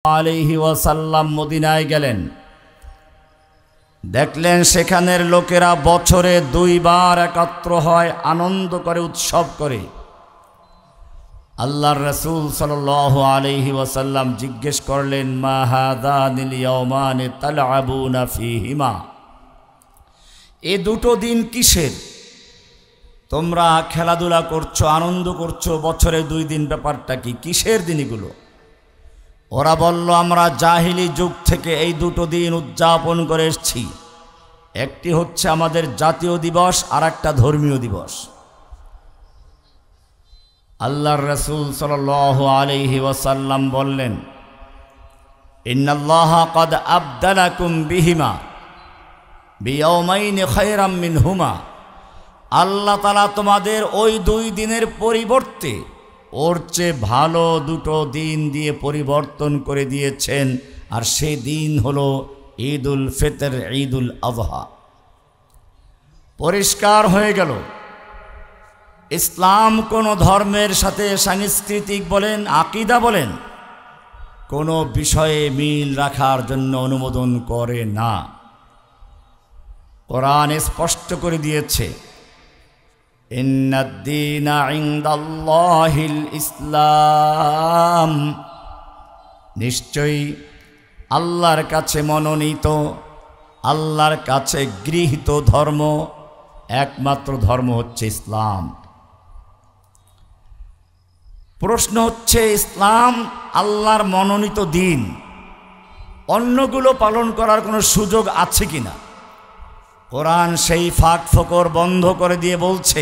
আলাইহি ওয়াসাল্লাম মদিনায় গেলেন, দেখলেন সেখানের লোকেরা বছরে 2 বার একত্র হয়, আনন্দ করে, উৎসব করে। আল্লাহর রাসূল সাল্লাল্লাহু আলাইহি ওয়াসাল্লাম জিজ্ঞেস করলেন, মা হাদানিল ইয়াওমানি তালআবুনা ফীহিমা, এই দুটো দিন কিসের? তোমরা খেলাধুলা করছো, আনন্দ করছো, বছরে 2 দিন, ব্যাপারটা কি? কিসের দিন এগুলো? ওরা বলল, আমরা জাহিলি যুগ থেকে এই দুটো দিন উদযাপন করে এসেছি। একটি হচ্ছে আমাদের জাতীয় দিবস, আর একটা ধর্মীয় দিবস। আল্লাহর রাসূল সাল্লাল্লাহু আলাইহি ওয়াসাল্লাম বললেন, ইন্নাল্লাহা ক্বাদ আবদালাকুম বিহিমা বিয়াওমাইনি খায়রাম মিনহুমা, আল্লাহ তাআলা তোমাদের ওই 2 দিনের পরিবর্তে ওর চেয়ে ভালো 2টো দিন দিয়ে পরিবর্তন করে দিয়েছেন। আর সেই দিন হলো ঈদুল ফিতর, ঈদুল আযহা। পরিষ্কার হয়ে গেল, ইসলাম কোনো ধর্মের সাথে সাংস্কৃতিক বলেন, আকীদা বলেন, কোনো বিষয়ে মিল রাখার জন্য অনুমোদন করে না। কোরআন স্পষ্ট করে দিয়েছে, ইন্নাদ-দীনা ইনদাল্লাহিল ইসলাম, নিশ্চয়ই আল্লাহর কাছে মনোনীত, আল্লাহর কাছে গৃহীত ধর্ম, একমাত্র ধর্ম হচ্ছে ইসলাম। প্রশ্ন হচ্ছে, ইসলাম আল্লাহর মনোনীত দিন, অন্যগুলো পালন করার কোনো সুযোগ আছে কিনা? কোরআন সেই ফাঁক ফোকর বন্ধ করে দিয়ে বলছে,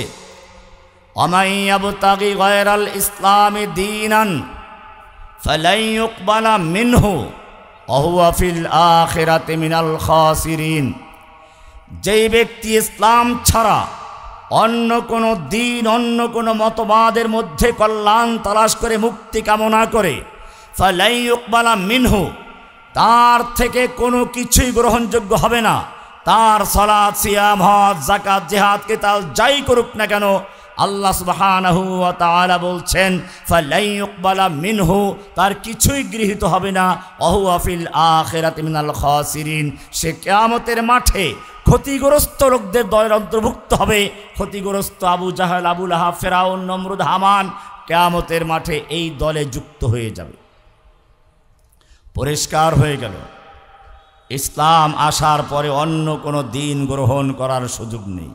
ওয়ামান ইয়াবতাগি গায়রাল ইসলামি দীনান ফালান ইউকবালা মিনহু ওয়া হুয়া ফিল আখিরাতি মিনাল খাসিরিন, যেই ব্যক্তি ইসলাম ছাড়া অন্য কোনো দিন, অন্য কোনো মতবাদের মধ্যে কল্যাণ তালাশ করে, মুক্তি কামনা করে, ফালান ইউকবালা মিনহু, তার থেকে কোনো কিছুই গ্রহণযোগ্য হবে না। তার সালাত, সিয়াম, হজ, যাকাত, জিহাদ, কিতাল যাই করুক না কেন, আল্লাহ সুবহানাহু ওয়া তাআলা বলছেন, ফালাই ইউকবালা মিনহু, তার কিছুই গৃহীত হবে না। ওয়া হুয়া ফিল আখিরাতি মিনাল খাসিরিন, সে কিয়ামতের মাঠে ক্ষতিগ্রস্ত লোকদের দলের অন্তর্ভুক্ত হবে। ক্ষতিগ্রস্ত আবু জাহেল, আবু লাহাব, ফেরাউন, নমরুদ, হামান কিয়ামতের মাঠে এই দলে যুক্ত হয়ে যাবে। পরিষ্কার হয়ে গেল, ইসলাম আসার পরে অন্য কোনো দিন গ্রহণ করার সুযোগ নেই।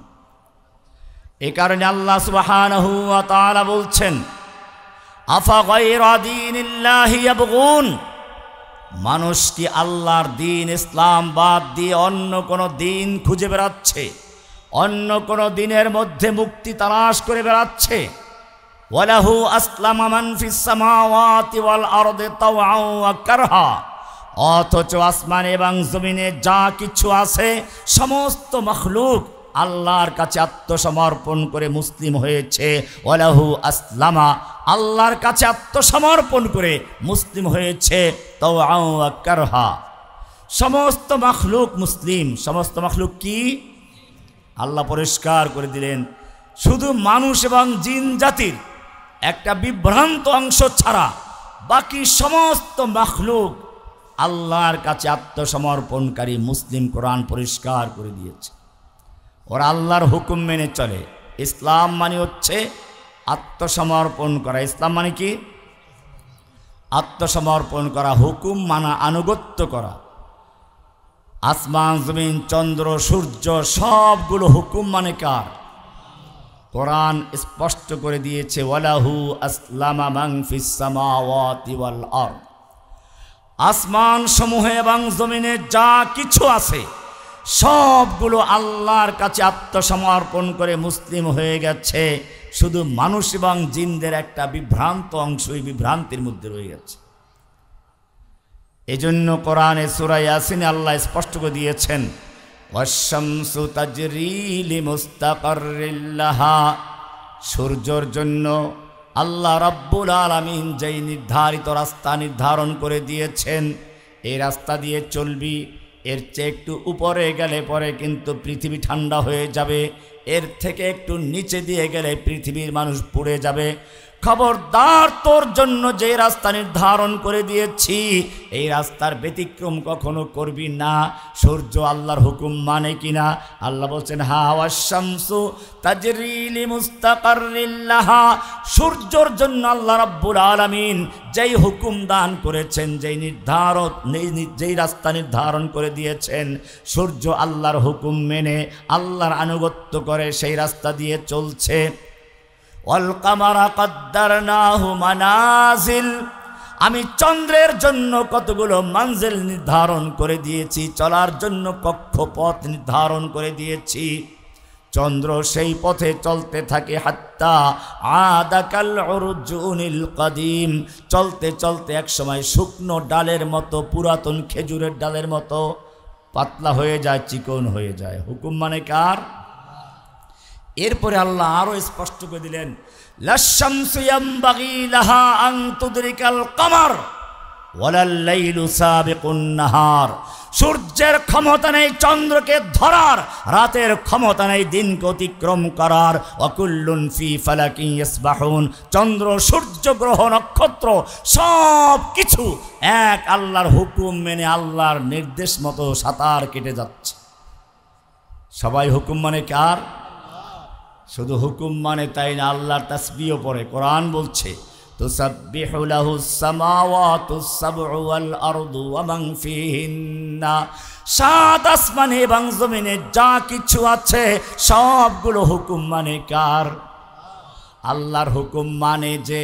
এ কারণে আল্লাহ সুবহানাহু ওয়া তাআলা বলছেন, আফা গায়রা দীনিল্লাহি ইয়াবগুন, মানুষ কি আল্লাহর দিন ইসলাম বাদ দিয়ে অন্য কোনো দিন খুঁজে বেড়াচ্ছে, অন্য কোনো দিনের মধ্যে মুক্তি তালাশ করে বেড়াচ্ছে? ওয়ালাহু আসলামা মান ফিস সামাওয়াতি ওয়াল আরদি তাওআন ওয়া কারহা, অথচ আসমান এবং জমিনে যা কিছু আছে সমস্ত মখলুক আল্লাহর কাছে আত্মসমর্পণ করে মুসলিম হয়েছে। ওয়ালাহু আসলামা, আল্লাহর কাছে আত্মসমর্পণ করে মুসলিম হয়েছে, তাওআন ওয়া কারহা। সমস্ত মখলুক মুসলিম। সমস্ত মখলুক কি? আল্লাহ পরিষ্কার করে দিলেন, শুধু মানুষ এবং জিন জাতির একটা বিভ্রান্ত অংশ ছাড়া বাকি সমস্ত মখলুক আল্লাহর কাছে আত্মসমর্পণকারী মুসলিম। কোরআন পরিষ্কার করে দিয়েছে, ওরা আল্লাহর হুকুম মেনে চলে। ইসলাম মানে হচ্ছে আত্মসমর্পণ করা। ইসলাম মানে কি? আত্মসমর্পণ করা, হুকুম মানা, আনুগত্য করা। আসমান, জমিন, চন্দ্র, সূর্য সবগুলো হুকুম মানে কার? কোরআন স্পষ্ট করে দিয়েছে, ওয়ালাহু আসলামা মান ফিস সামাওয়াতি ওয়াল আরদ, আসমান সমূহে এবং জমিনে যা কিছু আছে সবগুলো আল্লাহর কাছে আত্মসমর্পণ করে মুসলিম হয়ে গেছে। শুধু মানুষ এবং জিনদের একটা বিভ্রান্ত অংশ এই বিভ্রান্তির মধ্যে রয়ে গেছে। এজন্য কোরআনে সূরা ইয়াসিনে আল্লাহ স্পষ্ট করে দিয়েছেন, ওয়াশ-শামসু তাজরি লিমুস্তাকাররিল লাহা, সূর্যের জন্য আল্লাহ রাব্বুল আলামিন যেই নির্ধারিত রাস্তা নির্ধারণ করে দিয়েছেন, এই রাস্তা দিয়ে চলবি, এর চেয়ে একটু উপরে গেলে পরে কিন্তু পৃথিবী ঠান্ডা হয়ে যাবে, এর থেকে একটু নিচে দিয়ে গেলে পৃথিবীর মানুষ পুড়ে যাবে। খবরদার, তোর জন্য যে রাস্তা নির্ধারণ করে দিয়েছি এই রাস্তার ব্যতিক্রম কখনো করবি না। সূর্য আল্লাহর হুকুম মানে কিনা? আল্লাহ বলছেন হা ওয়াশ-শামসু তাজরি লিমুস্তাকাররিল লাহা, সূর্যের জন্য আল্লাহ রাব্বুল আলামিন যেই হুকুম দান করেছেন, যেই রাস্তা নির্ধারণ করে দিয়েছেন, সূর্য আল্লাহর হুকুম মেনে আল্লাহর আনুগত্য করে সেই রাস্তা দিয়ে চলছে। ওয়াল কামারা কদ্দারনাহু মানাজিল, আমি চন্দ্রের জন্য কতগুলো মানজিল নির্ধারণ করে দিয়েছি, চলার জন্য কক্ষপথ নির্ধারণ করে দিয়েছি। চন্দ্র সেই পথে চলতে থাকে হাত্তা আদাকাল উরজুনিল কাদিম, চলতে চলতে একসময় শুকনো ডালের মতো, পুরাতন খেজুরের ডালের মতো পাতলা হয়ে যায়, চিকন হয়ে যায়। হুকুম মানে কার? এরপরে আল্লাহ আরো স্পষ্ট করে দিলেন লাশ-শামসু ইয়ামবাগি লাহা আন তুদরিকাল কামার ওয়ালাল লাইলু সাবিকুন নাহার, সূর্যের ক্ষমতা নেই চন্দ্রকে ধরার, রাতের ক্ষমতা নেই দিনকে অতিক্রম করার। ওয়াকুল্লুন ফি ফালাকিন ইয়াসবাহুন, চন্দ্র সূর্য গ্রহ নক্ষত্র সব কিছু এক আল্লাহর হুকুম মেনে আল্লাহর নির্দেশ মতো সাঁতার কেটে যাচ্ছে। সবাই হুকুম মানে কার? শুধু হুকুম মানে তাই না, আল্লাহর তাসবিহও পড়ে। কোরআন বলছে তুসাব্বিহু লাহুস সামাওয়াতুস সাবউ ওয়াল আরদু ওয়া মান ফিহিন্না, সাত আসমানে এবং জমিনে যা কিছু আছে সবগুলো হুকুম মানে কার? আল্লাহর হুকুম মানে যে,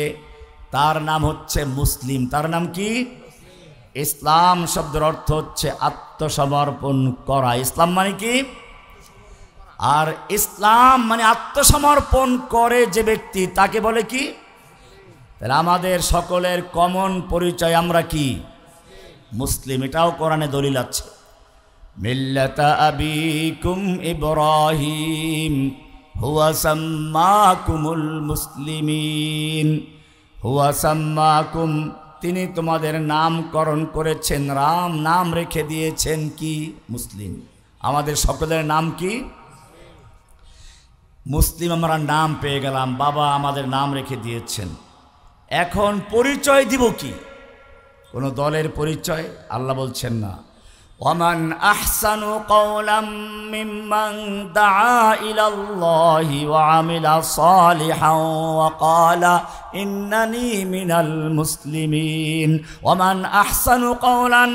তার নাম হচ্ছে মুসলিম। তার নাম কি? ইসলাম শব্দের অর্থ হচ্ছে আত্মসমর্পণ করা। ইসলাম মানে কি? আর ইসলাম মানে আত্মসমর্পণ করে যে ব্যক্তি, তাকে বলে কি? তাহলে আমাদের সকলের কমন পরিচয়, আমরা কি? মুসলিম। এটাও কোরআনে দলিল আছে। মিল্লাতা আবিকুম ইব্রাহিম হুয়া সাম্মাকুমুল মুসলিমিন, হুয়া সাম্মাকুম, তিনি তোমাদের নামকরণ করেছেন, রাম নাম রেখে দিয়েছেন কি? মুসলিম। আমাদের সকলের নাম কি? মুসলিম। আমরা নাম পেয়ে গেলাম, বাবা আমাদের নাম রেখে দিয়েছেন। এখন পরিচয় দিব কি? কোন দলের পরিচয় আল্লাহ বলছেন না। ওয়ামান আহসানু কওলাম মিম্মান দাআ ইলাল্লাহি ওয়া আমিলা সালিহান ওয়া ক্বালা ইন্নানি মিনাল মুসলিমিন। ওয়ামান আহসানু কওলান,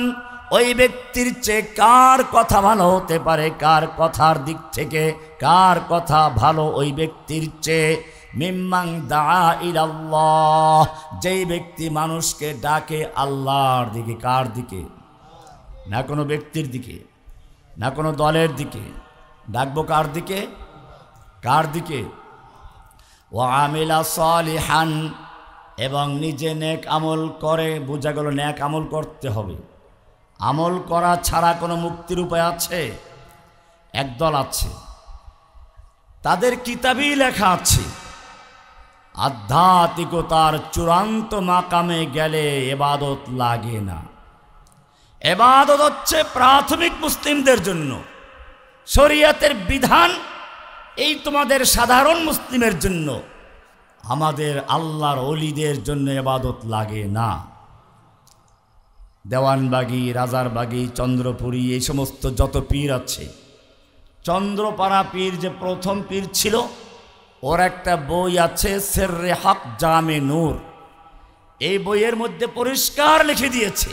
ওই ব্যক্তির চেয়ে কার কথা ভালো হতে পারে? কার কথার দিক থেকে কার কথা ভালো ওই ব্যক্তির চেয়ে? মিম্মান দাআ ইলাল্লাহ, যেই ব্যক্তি মানুষকে ডাকে আল্লাহর দিকে। কার দিকে? না কোনো ব্যক্তির দিকে, না কোনো দলের দিকে। ডাকবো কার দিকে? কার দিকে? ওয়া আমিলা সালিহান, এবং নিজে নেক আমল করে। বোঝা গেল নেক আমল করতে হবে। আমল করা ছাড়া কোনো মুক্তির উপায় আছে? একদল আছে, তাদের কিতাবেই লেখা আছে আধ্যাত্মিকতার চূড়ান্ত মাকামে গেলে এবাদত লাগে না। এবাদত হচ্ছে প্রাথমিক মুসলিমদের জন্য, শরীয়তের বিধান এই তোমাদের সাধারণ মুসলিমের জন্য। আমাদের আল্লাহর ওলিদের জন্য এবাদত লাগে না। দেওয়ানবাগি, রাজারবাগি, চন্দ্রপুরী, এই সমস্ত যত পীর আছে, চন্দ্রপাড়া পীর যে প্রথম পীর ছিল, ওর একটা বই আছে সেররে হক জামে নূর। এই বইয়ের মধ্যে পরিষ্কার লিখে দিয়েছে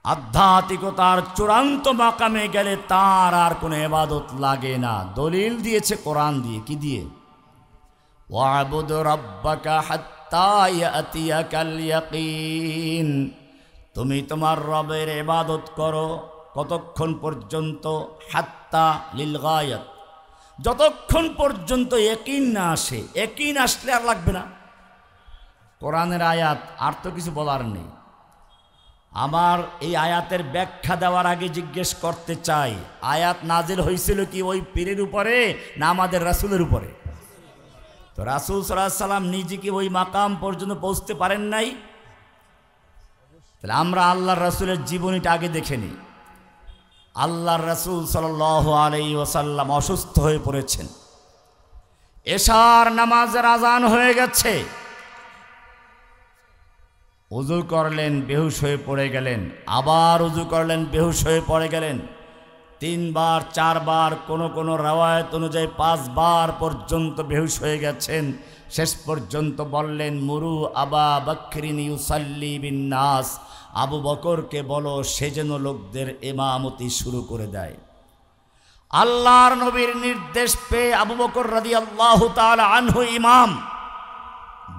আধ্যাত্মিকতার চূড়ান্ত মাকামে গেলে তার আর কোনো ইবাদত লাগে না। দলিল দিয়েছে কোরআন দিয়ে। কি দিয়ে? ওয়াবুদ রাব্বাকা হাত্তা ইয়াতিয়াকাল ইয়াকিন, তুমি তোমার রবের ইবাদত করো কতক্ষণ পর্যন্ত? হাত্তা লিল গায়াত, যতক্ষণ পর্যন্ত ইয়াকিন না আসে। ইয়াকিন আসলে আর লাগবে না। কোরআনের আয়াত, আর তো কিছু বলার নেই। আমার এই আয়াতের ব্যাখ্যা দেওয়ার আগে জিজ্ঞেস করতে চাই, আয়াত নাজিল হয়েছিল কি ওই পীরের উপরে না আমাদের রাসূলের উপরে? তো রাসূল সাল্লাল্লাহু আলাইহি সাল্লাম নিজে কি ওই মাকাম পর্যন্ত পৌঁছতে পারেন নাই? তাহলে আমরা আল্লাহর রাসূলের জীবনীটা আগে দেখে নিই। আল্লাহর রাসূল সাল্লাল্লাহু আলাইহি ওয়াসাল্লাম অসুস্থ হয়ে পড়েছেন। এশার নামাজের আজান হয়ে গেছে, ওযু করলেন, বেহুশ হয়ে পড়ে গেলেন, আবার ওযু করলেন, বেহুশ হয়ে পড়ে গেলেন। 3 বার 4 বার, কোনো রওয়ায়াত অনুযায়ী 5 বার পর্যন্ত বেহুশ হয়ে গেছেন। শেষ পর্যন্ত বললেন, মুরু আবা বকরিন ইউসাল্লি বিন নাস, আবু বকরকে বলো সে যেন লোকদের ইমামতি শুরু করে দেয়। আল্লাহর নবীর নির্দেশ পেয়ে আবু বকর রাদিয়াল্লাহু তাআলা আনহু ইমাম,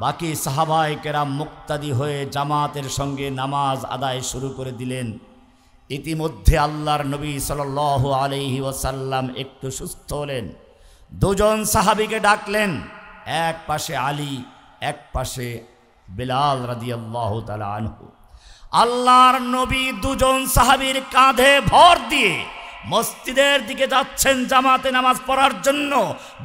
বাকি সাহাবায়ে কেরাম মুক্তাদি হয়ে জামাতের সঙ্গে নামাজ আদায় শুরু করে দিলেন। ইতিমধ্যে আল্লাহর নবী সাল্লাল্লাহু আলাইহি ওয়াসাল্লাম একটু সুস্থ হলেন। 2 জন সাহাবীকে ডাকলেন, এক পাশে আলী, এক পাশে বিলাল রাদিয়াল্লাহু তাআলা আনহু। আল্লাহর নবী 2 জন সাহাবীর কাঁধে ভর দিয়ে মসজিদের দিকে যাচ্ছেন জামাতে নামাজ পড়ার জন্য।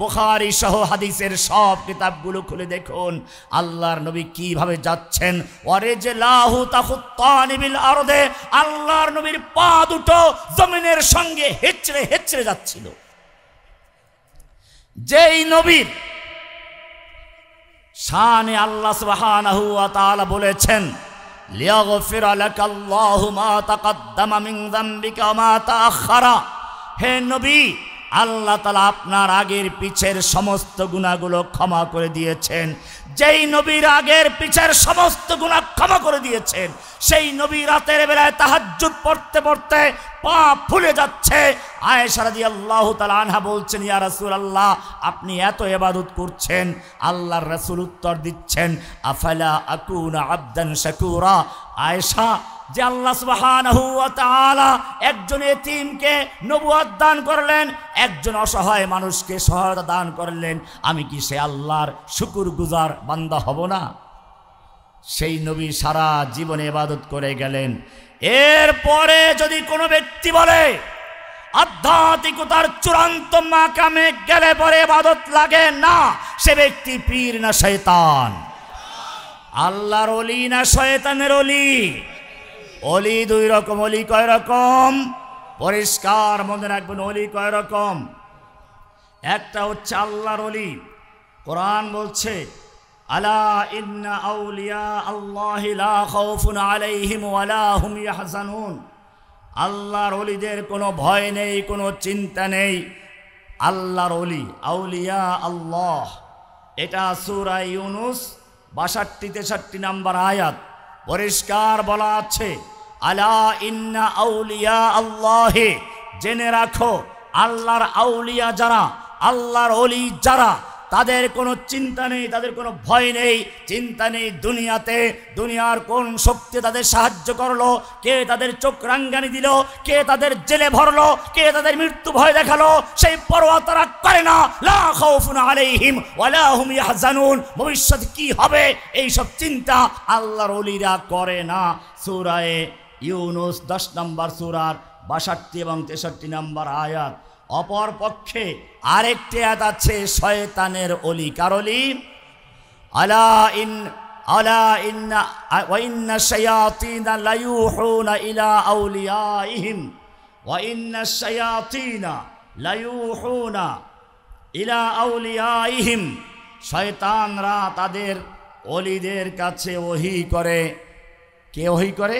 বুখারী সহ হাদিসের সব কিতাবগুলো খুলে দেখুন আল্লাহর নবী কিভাবে যাচ্ছেন। ওয়ারিজলাহু তাখুত্তানি বিল আরদে, আল্লাহর নবীর পা দুটো জমিনের সঙ্গে হেঁচড়ে হেঁচড়ে যাচ্ছিল। যেই নবীর শানে আল্লাহ সুবহানাহু ওয়া তাআলা বলেছেন, লিয়াগফিরা লাকাল্লাহু মা তাকদ্দামা মিন যামবিকা ওয়া মা তাআখারা, হে নবী, আল্লাহ তাআলা আপনার আগের পিছের সমস্ত গুনাহগুলো ক্ষমা করে দিয়েছেন। যেই নবীর আগের পিছের সমস্ত গুনাহ ক্ষমা করে দিয়েছেন, সেই নবী রাতের বেলায় তাহাজ্জুদ পড়তে পড়তে পা ফুলে যাচ্ছে। আয়েশা রাদিয়াল্লাহু তাআলা আনহা বলছেন, ইয়া রাসূলুল্লাহ, আপনি এত ইবাদত করছেন। আল্লাহর রাসূল উত্তর দিচ্ছেন, আফালা আকুনা আবদান শাকুরা। আয়েশা, যে আল্লাহ সুবহানাহু ওয়া তাআলা একজন এতিমকে নবুয়ত দান করলেন, একজন অসহায় মানুষকে সহায়তা দান করলেন, আমি কি সে আল্লাহর শুকরগুজার বান্দা হব না? সেই নবী সারা জীবনে ইবাদত করে গেলেন। এরপরে যদি কোনো ব্যক্তি বলে আধ্যাত্মিকতার চূড়ান্ত মাকামে গেলে পরে ইবাদত লাগে না, সে ব্যক্তি পীর না শয়তান, আল্লাহর ওলি না শয়তানের ওলি। ওলি 2 রকম। ওলি কয় রকম? পরিষ্কার মনে রাখবেন, ওলি কয় রকম? একটা হচ্ছে আল্লাহর ওলি। কোরআন বলছে, আলা ইন্না আউলিয়া আল্লাহি লা খাউফুন আলাইহিম ওয়ালা হুম ইয়াহজানুন। আল্লাহর ওলিদের কোনো ভয় নেই, কোনো চিন্তা নেই। আল্লাহর ওলি, আউলিয়া আল্লাহ, এটা সূরা ইউনুস 62-63 নম্বর আয়াত। পরিষ্কার বলা আছে, আলা ইন্না আউলিয়া আল্লাহি, জেনে রাখো আল্লাহর আউলিয়া যারা, আল্লাহর ওলি যারা, তাদের কোনো চিন্তা নেই, তাদের কোনো ভয় নেই, চিন্তা নেই দুনিয়াতে দুনিয়ার কোন শক্তি তাদের সাহায্য করলো, কে তাদের চোখ রাঙ্গানি দিল, কে তাদের জেলে ভরলো, কে তাদের মৃত্যু ভয় দেখালো, সেই পরোয়া তারা করে না। লা খাউফুন আলাইহিম ওয়ালা হুম ইয়াহজানুন, ভবিষ্যৎ কি হবে এই সব চিন্তা আল্লাহর ওলিরা করে না। সূরা ইউনুস 10 নম্বর সূরার 62 এবং 63 নম্বর আয়াত। অপর পক্ষে আরেকটি আয়াত আছে শয়তানের ওলি। কার ওলি? আলা ইন্না ওয়া ইন্না শায়াতিনা লায়ুহুনা ইলা আউলিয়াইহিম ওয়া ইন্না শায়াতিনা লায়ুহুনা ইলা আউলিয়াইহিম, শয়তানরা তাদের ওলিদের কাছে ওহী করে। কে ওহী করে?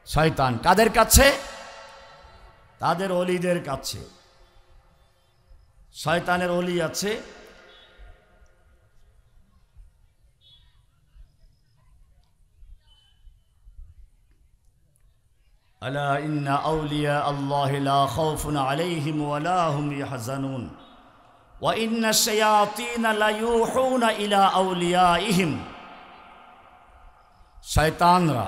শয়তান। কাদের কাছে? তাদের ওলিদের কাছে। শয়তানের ওলি আছে, আলা ইন্না আউলিয়া আল্লাহি লা খাউফুন আলাইহিম ওয়ালা হুম ইয়াহজানুন ওয়া ইন্না শায়াতিনা লায়ুহুনা ইলা আউলিয়াইহিম। শয়তানরা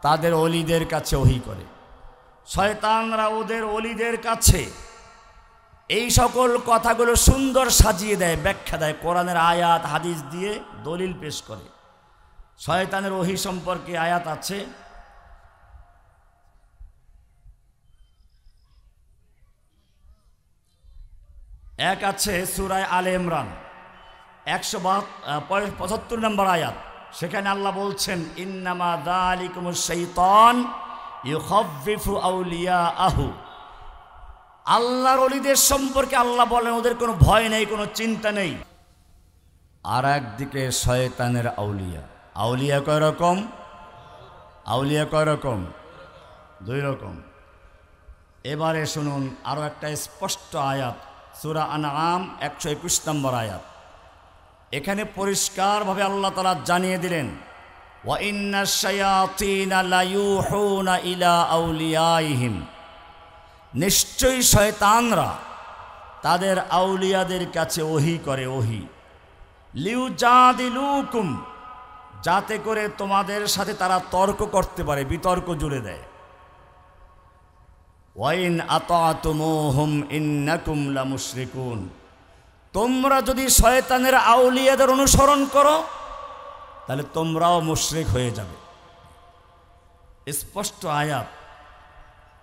তাদের ওলিদের কাছে ওহী করে। শয়তানরা ওদের ওলিদের কাছে এই সকল কথাগুলো সুন্দর সাজিয়ে দেয়, ব্যাখ্যা দেয়, কোরআনের আয়াত হাদিস দিয়ে দলিল পেশ করে। শয়তানের ওহী সম্পর্কে আয়াত আছে, এক আছে সূরা আলে ইমরান 175 নম্বর আয়াত। সেখানে আল্লাহ বলছেন, ইন্নামা যালিকুমুশ শাইতান ইউখাফফিফু আউলিয়াআহু। আল্লাহর ওলিদের সম্পর্কে আল্লাহ বলেন ওদের কোনো ভয় নেই, কোনো চিন্তা নেই। আর একদিকে শয়তানের আউলিয়া। আউলিয়া কয় রকম? আউলিয়া কয় রকম? দুই রকম। এবারে শুনুন আরো একটা স্পষ্ট আয়াত, সূরা আনআম 121 নম্বর আয়াত। এখানে পরিষ্কারভাবে আল্লাহ তাআলা জানিয়ে দিলেন, ওয়া ইন্নাশ শায়াতিনা লায়ুহুনা ইলা আউলিয়াইহিম, নিশ্চয়ই শয়তানরা তাদের আউলিয়াদের কাছে ওহী করে। ওহী লিউজাদিলুকুম, যাতে করে তোমাদের সাথে তারা তর্ক করতে পারে, বিতর্ক জুড়ে দেয়। ওয়াইন আতাতুমুহুম ইন্নাকুম লামুশরিকুন, তোমরা যদি শয়তানের আউলিয়াদের অনুসরণ করো তাহলে তোমরাও মুশরিক হয়ে যাবে। স্পষ্ট আয়াত।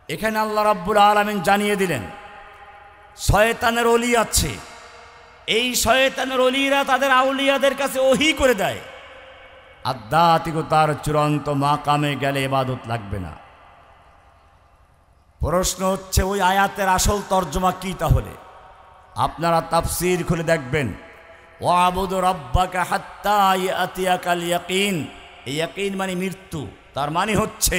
এখানে আল্লাহ রাব্বুল আলামিন জানিয়ে দিলেন শয়তানের ওলি আছে, এই শয়তানের ওলিরা তাদের আউলিয়াদের কাছে ওহী করে দেয়। আধ্যাত্মিকতার চূড়ান্ত মাকামে গেলে ইবাদত লাগবে না। প্রশ্ন হচ্ছে ওই আয়াতের আসল তর্জমা কি? তাহলে আপনারা তাফসীর খুলে দেখবেন, ওয়াবুদু রাব্বাকা হাত্তা ইয়াতিয়াকাল ইয়াকিন। এই ইয়াকিন মানে মৃত্যু, তার মানে হচ্ছে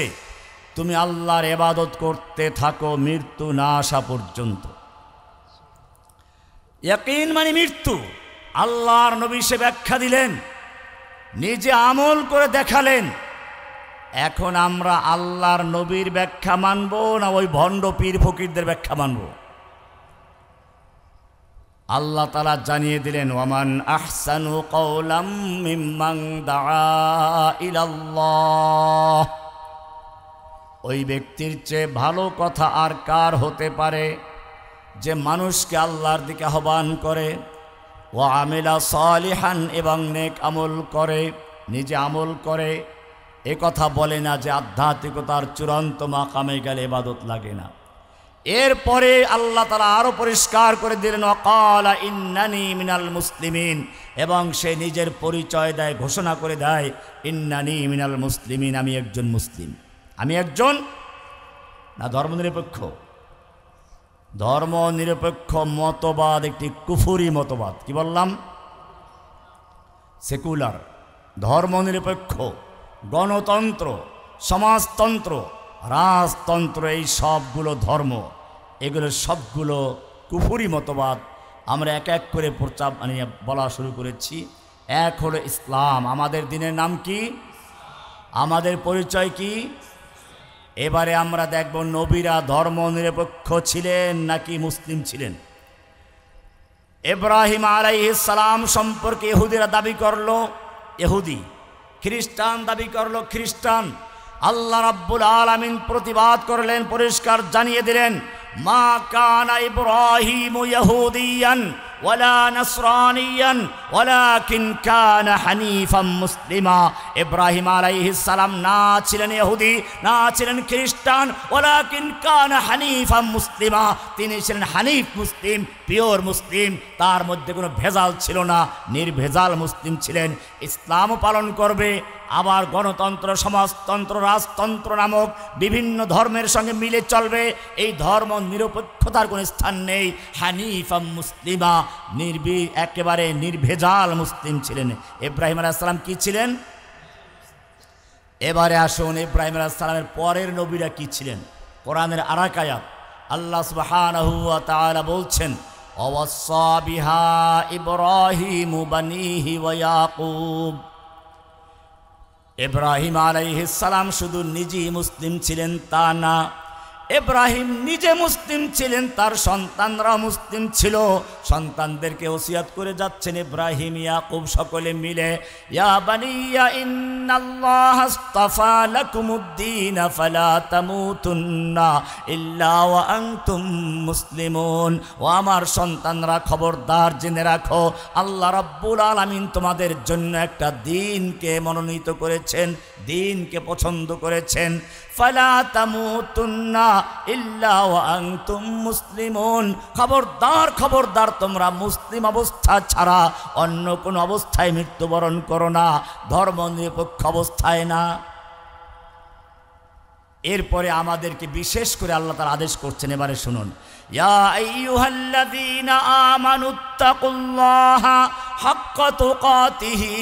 তুমি আল্লাহর ইবাদত করতে থাকো মৃত্যু না আসা পর্যন্ত। ইয়াকিন মানে মৃত্যু। আল্লাহর নবী সে ব্যাখ্যা দিলেন, নিজে আমল করে দেখালেন। এখন আমরা আল্লাহর নবীর ব্যাখ্যা মানব না ওই ভণ্ড পীর ফকিরদের ব্যাখ্যা মানব? আল্লাহ তাআলা জানিয়ে দিলেন, ওয়ামান আহসানু কওলাম মিম্মান দাআ ইলাল্লাহ, ওই ব্যক্তির চেয়ে ভালো কথা আর কার হতে পারে যে মানুষকে আল্লাহর দিকে আহ্বান করে, ওয়া আমিলা সালিহান, এবং নেক আমল করে, নিজে আমল করে। এ কথা বলে না যে আধ্যাত্মিকতার চূড়ান্ত মাকামে গেলে ইবাদত লাগে না। এরপরে আল্লাহ তাআলা আরো পরিষ্কার করে দিলেন, ওয়াকালা ইন্নানি মিনাল মুসলিমিন, এবং সে নিজের পরিচয় দেয়, ঘোষণা করে দেয়, ইন্নানি মিনাল মুসলিমিন, আমি একজন মুসলিম। আমি একজন না ধর্মনিরপেক্ষ? ধর্মনিরপেক্ষ মতবাদ একটি কুফরি মতবাদ। কি বললাম? সেকুলার। ধর্মনিরপেক্ষ, গণতন্ত্র, সমাজতন্ত্র, রাজতন্ত্র, এই সবগুলো ধর্ম, এগুলো সবগুলো কুফরি মতবাদ। আমরা এক এক করে বলা শুরু করেছি। এক হলো ইসলাম। আমাদের দিনের নাম কি? আমাদের পরিচয় কি? এবারে আমরা দেখব নবীরা ধর্মনিরপেক্ষ ছিলেন নাকি মুসলিম ছিলেন। ইব্রাহিম আলাইহিস সালাম সম্পর্কে ইহুদিরা দাবি করলো ইহুদি, খ্রিস্টান দাবি করলো খ্রিস্টান। আল্লাহ রাব্বুল আলামিন প্রতিবাদ করলেন, পরিষ্কার জানিয়ে দিলেন, মা কানা ইব্রাহিমু ইয়াহুদিয়ান ওয়ালা নাসরানিয়ান ওয়ালাকিন কানা হানিফাম মুসলিমা। ইব্রাহিম আলাইহিস সালাম না ছিলেন ইহুদি, না ছিলেন খ্রিস্টান, ওয়ালাকিন কানা হানিফাম মুসলিমা, তিনি ছিলেন হানিফ মুসলিম, পিওর মুসলিম। তার মধ্যে কোনো ভেজাল ছিল না, নির্ভেজাল মুসলিম ছিলেন। ইসলামও পালন করবে, আবার গণতন্ত্র, সমাজতন্ত্র, রাজতন্ত্র নামক বিভিন্ন ধর্মের সঙ্গে মিলে চলবে। এই ধর্ম নিরপেক্ষতার কোনো স্থান নেই। হানিফাম মুসলিমা, একেবারে নির্ভেজাল মুসলিম ছিলেন। ইব্রাহিম আলাইহিস সালাম কি ছিলেন? এবারে আসুন ইব্রাহিম আলাইহিস সালামের পরের নবীরা কি ছিলেন। কোরআনের আরেক আয়াত আল্লাহ সুবহানাহু ওয়া তাআলা বলছেন, ওয়াসা বিহা ইব্রাহিমু বানিহি ওয়া ইয়াকুব। ইব্রাহিম আলাইহিস সালাম শুধু নিজেই মুসলিম ছিলেন তা না, ইব্রাহিম নিজে মুসলিম ছিলেন, তার সন্তানরা মুসলিম ছিল। সন্তানদেরকে ওসিয়াত করে যাচ্ছেন ইব্রাহিম, ইয়াকুব সকলে মিলে, ইয়া বানিয়া ইন্নাল্লাহা আস্তাফা লাকুমুদ্দীন ফালা তামুতুন্না ইল্লা ওয়া আনতুম মুসলিমুন। ও আমার সন্তানরা, খবরদার জেনে রাখো, আল্লাহ রাব্বুল আলামিন তোমাদের জন্য একটা দ্বীনকে মনোনীত করেছেন, দ্বীনকে পছন্দ করেছেন। ফালা তামুতুন্না ইল্লা ওয়া আনতুম মুসলিমুন, খবরদার খবরদার, তোমরা মুসলিম অবস্থা ছাড়া অন্য কোন অবস্থায় মৃত্যুবরণ করো না, ধর্ম নিরপেক্ষ অবস্থায় না। এরপরে আমাদেরকে বিশেষ করে আল্লাহ তাআলা আদেশ করছেন, এবারে শুনুন, ইয়া আইয়ুহাল্লাযীনা আমানুত্তাকুল্লাহা হাক্কা তুকাতিহি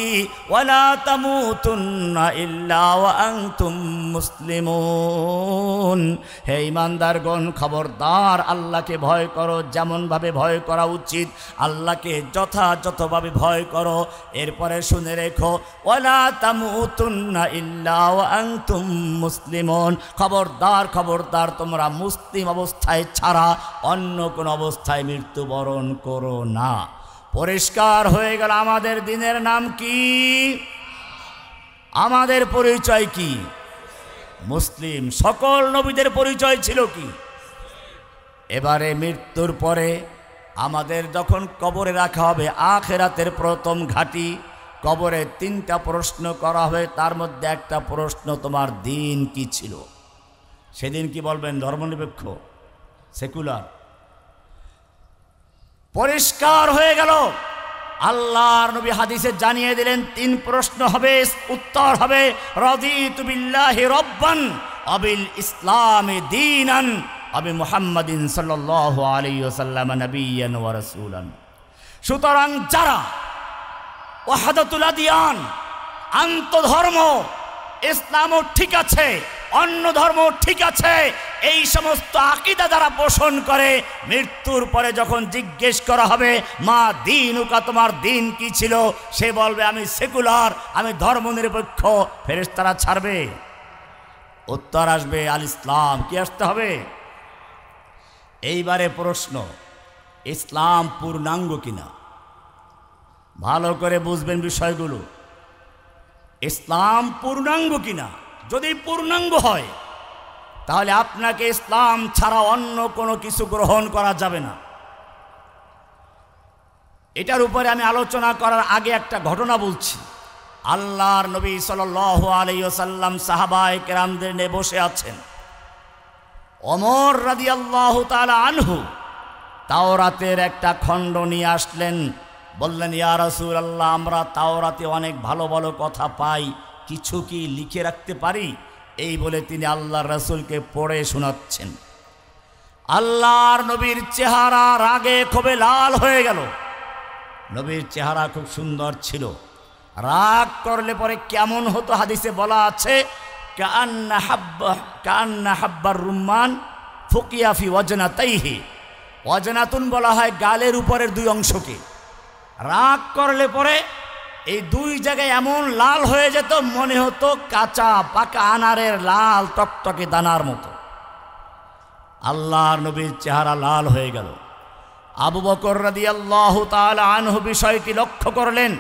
ওয়া লা তামুতুন্না ইল্লা ওয়া আনতুম মুসলিমুন। হে ঈমানদারগণ, খবরদার আল্লাহকে ভয় করো, যেমনভাবে ভয় করা উচিত আল্লাহকে যথাযথভাবে ভয় করো। এরপরে শুনে রেখো, ওয়া লা তামুতুন্না ইল্লা ওয়া আনতুম মুসলিমুন, খবরদার খবরদার তোমরা মুসলিম অবস্থায় ছাড়া অন্য কোন অবস্থায় মৃত্যুবরণ করো না। পরিষ্কার হয়ে গেল আমাদের দিনের নাম কি, আমাদের পরিচয় কি? মুসলিম। সকল নবীদের পরিচয় ছিল কি? এবারে মৃত্যুর পরে আমাদের যখন কবরে রাখা হবে, আখিরাতের প্রথম ঘাঁটি কবরে 3টা প্রশ্ন করা হবে। তার মধ্যে একটা প্রশ্ন, তোমার দিন কি ছিল? সেদিন কি বলবেন? ধর্মনিরপেক্ষ, সেকুলার। পরিষ্কার হয়ে গেল। আল্লাহর নবী হাদিসে জানিয়ে দিলেন 3 প্রশ্ন হবে, উত্তর হবে রাদিতু বিল্লাহি রাব্বান আবিল ইসলামি দীনান আবি মুহাম্মাদিন সাল্লাল্লাহু আলাইহি ওয়াসাল্লাম নবিয়্যান ওয়া রাসূলান। সুতরাং যারা ওয়াহদাতুল আদিয়ান, আন্তধর্ম, ইসলামও ঠিক আছে অন্য ধর্ম ঠিক আছে, এই সমস্ত আকীদা যারা পোষণ করে, মৃত্যুর পরে যখন জিজ্ঞেস করা হবে মা দীনুকা, তোমার দিন কি ছিল, সে বলবে আমি সেকুলার, আমি ধর্মনিরপেক্ষ। ফেরেশতারা ছাড়বে? উত্তর আসবে আল ইসলাম। কি আসতে হবে? এইবারে প্রশ্ন, ইসলাম পূর্ণাঙ্গ কিনা? ভালো করে বুঝবেন বিষয়গুলো। ইসলাম পূর্ণাঙ্গ কিনা? যদি পূর্ণাঙ্গ হয় তাহলে আপনাকে ইসলাম ছাড়া অন্য কোনো কিছু গ্রহণ করা যাবে না। এটার উপরে আমি আলোচনা করার আগে একটা ঘটনা বলছি। আল্লাহর নবী সাল্লাল্লাহু আলাইহি ওয়াসাল্লাম সাহাবায়ে কেরামদের নিয়ে বসে আছেন। ওমর রাদিয়াল্লাহু তাআলা আনহু তাওরাতের একটা খণ্ড নিয়ে আসলেন। বললেন, ইয়া রাসূলুল্লাহ, আমরা তাওরাতে অনেক ভালো ভালো কথা পাই, কিছু কি লিখে রাখতে পারি? এই বলে তিনি আল্লাহর রাসূলকে পড়ে শোনাচ্ছেন। আল্লাহর নবীর চেহারা রাগে ক্ষোভে লাল হয়ে গেল। নবীর চেহারা খুব সুন্দর ছিল। রাগ করলে পরে কেমন হতো হাদিসে বলা আছে, কান্না হাব্বার রুম্মান ফুকিয়া ফি ওয়াজনাতাইহি। ওয়াজনাতুন বলা হয় গালের উপরের 2 অংশকে। রাগ করলে পরে এই 2 জায়গায় এমন লাল হয়ে যেত, মনে হতো কাঁচা পাকা আনারের লাল টকটকে দানার মতো। আল্লাহর নবীর চেহারা লাল হয়ে গেল। আবু বকর রাদিয়াল্লাহু তাআলা আনহু বিষয়টি লক্ষ্য করলেন।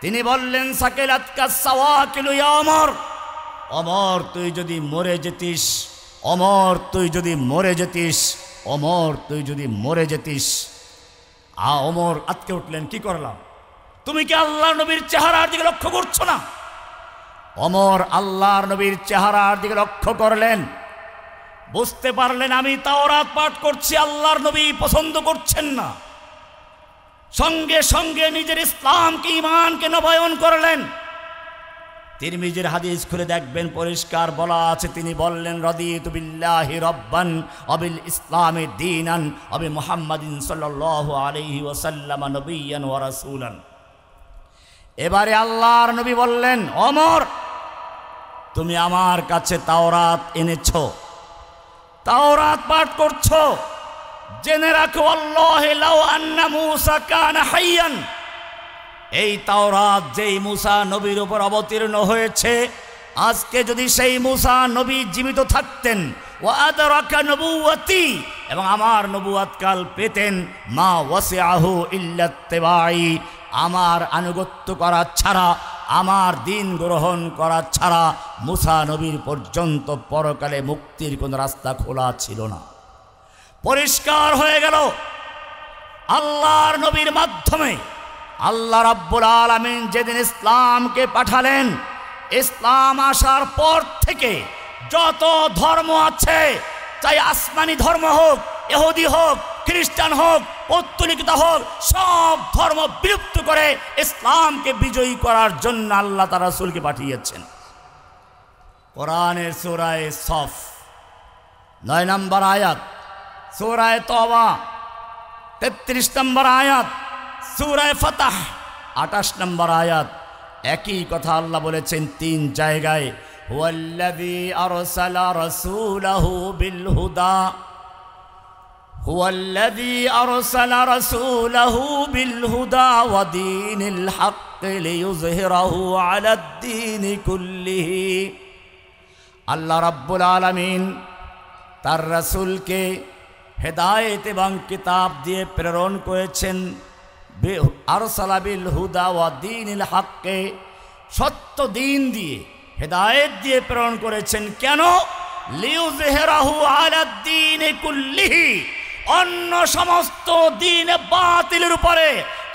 তিনি বললেন, সাকিলাতকা সাওয়াকিলু ইয়া ওমর, ওমর তুই যদি মরে যেতিস, ওমর তুই যদি মরে যেতিস, ওমর তুই যদি মরে যেতিস। ওমর আটকে উঠলেন, কি করলাম? তুমি কি আল্লাহর নবীর চেহারার দিকে লক্ষ্য করছো না? ওমর আল্লাহর নবীর চেহারার দিকে লক্ষ্য করলেন, বুঝতে পারলেন আমি তাওরাত পাঠ করছি, আল্লাহর নবী পছন্দ করছেন না। সঙ্গে সঙ্গে নিজের ইসলামকে, ঈমানকে নবায়ন করলেন। তিরমিজির হাদিস খুলে দেখবেন, পরিষ্কার বলা আছে, তিনি বললেন, রাদিতু বিল্লাহি রাব্বান আবিল ইসলামি দীনান আবি মুহাম্মাদিন সাল্লাল্লাহু আলাইহি ওয়াসাল্লাম নবিয়্যান ওয়া রাসূলান। এবারে আল্লাহর নবী বললেন, ওমর তুমি আমার কাছে তাওরাত এনেছো, তাওরাত পাঠ করছো, জেনে রাখো আল্লাহি লাউ আন্না মূসা কানা হাইয়ান, এই তাওরাত যেই মূসা নবীর উপর অবতীর্ণ হয়েছে, আজকে যদি সেই মূসা নবী জীবিত থাকতেন, ওয়া আদরাকা নবুওয়াতি, এবং আমার নবুয়াতকাল পেতেন, মা ওয়াসিআহু ইল্লা ইত্তিবাই, আমার আনুগত্য করা ছাড়া, আমার দিন গ্রহণ করা ছাড়া মূসা নবীর পর্যন্ত পরকালে মুক্তির কোনো রাস্তা খোলা ছিল না। পরিষ্কার হয়ে গেল আল্লাহর নবীর মাধ্যমে আল্লাহ রাব্বুল আলামিন যেদিন ইসলামকে পাঠালেন, ইসলাম আসার পর থেকে যত ধর্ম আছে, চাই আসমানি ধর্ম হোক, ইহুদি হোক, খ্রিস্টান হোক, পৌত্তলিকতা হোক, সব ধর্ম বিলুপ্ত করে ইসলামকে বিজয়ী করার জন্য আল্লাহ তার রাসূলকে পাঠিয়েছেন। কোরআনের সূরা সফ 9 নম্বর আয়াত সূরা তওবা, 33 নম্বর আয়াত সূরা ফাতহ, 28 নম্বর আয়াত। একই কথা আল্লাহ বলেছেন 3 জায়গায়, হুয়াল্লাযী আরসালা রাসূলাহু বিল হুদা, হুয়াল্লাযী আরসালা রাসূলাহু বিল হুদা ওয়া দীনিল হক লিইয়ুযহিরাহু আলাদ-দীনি কুল্লিহি। আল্লাহ রাব্বুল আলামিন তার রাসূলকে হেদায়েত এবং কিতাব দিয়ে প্রেরণ করেছেন। আরসালা বিল হুদা ওয়া দীনিল হককে, সত্য দিন দিয়ে হেদায়েত দিয়ে প্রেরণ করেছেন। কেন? লিইয়ুযহিরাহু আলাদ-দীনি কুল্লিহি, অন্য সমস্ত দিন বাতিলের উপরে,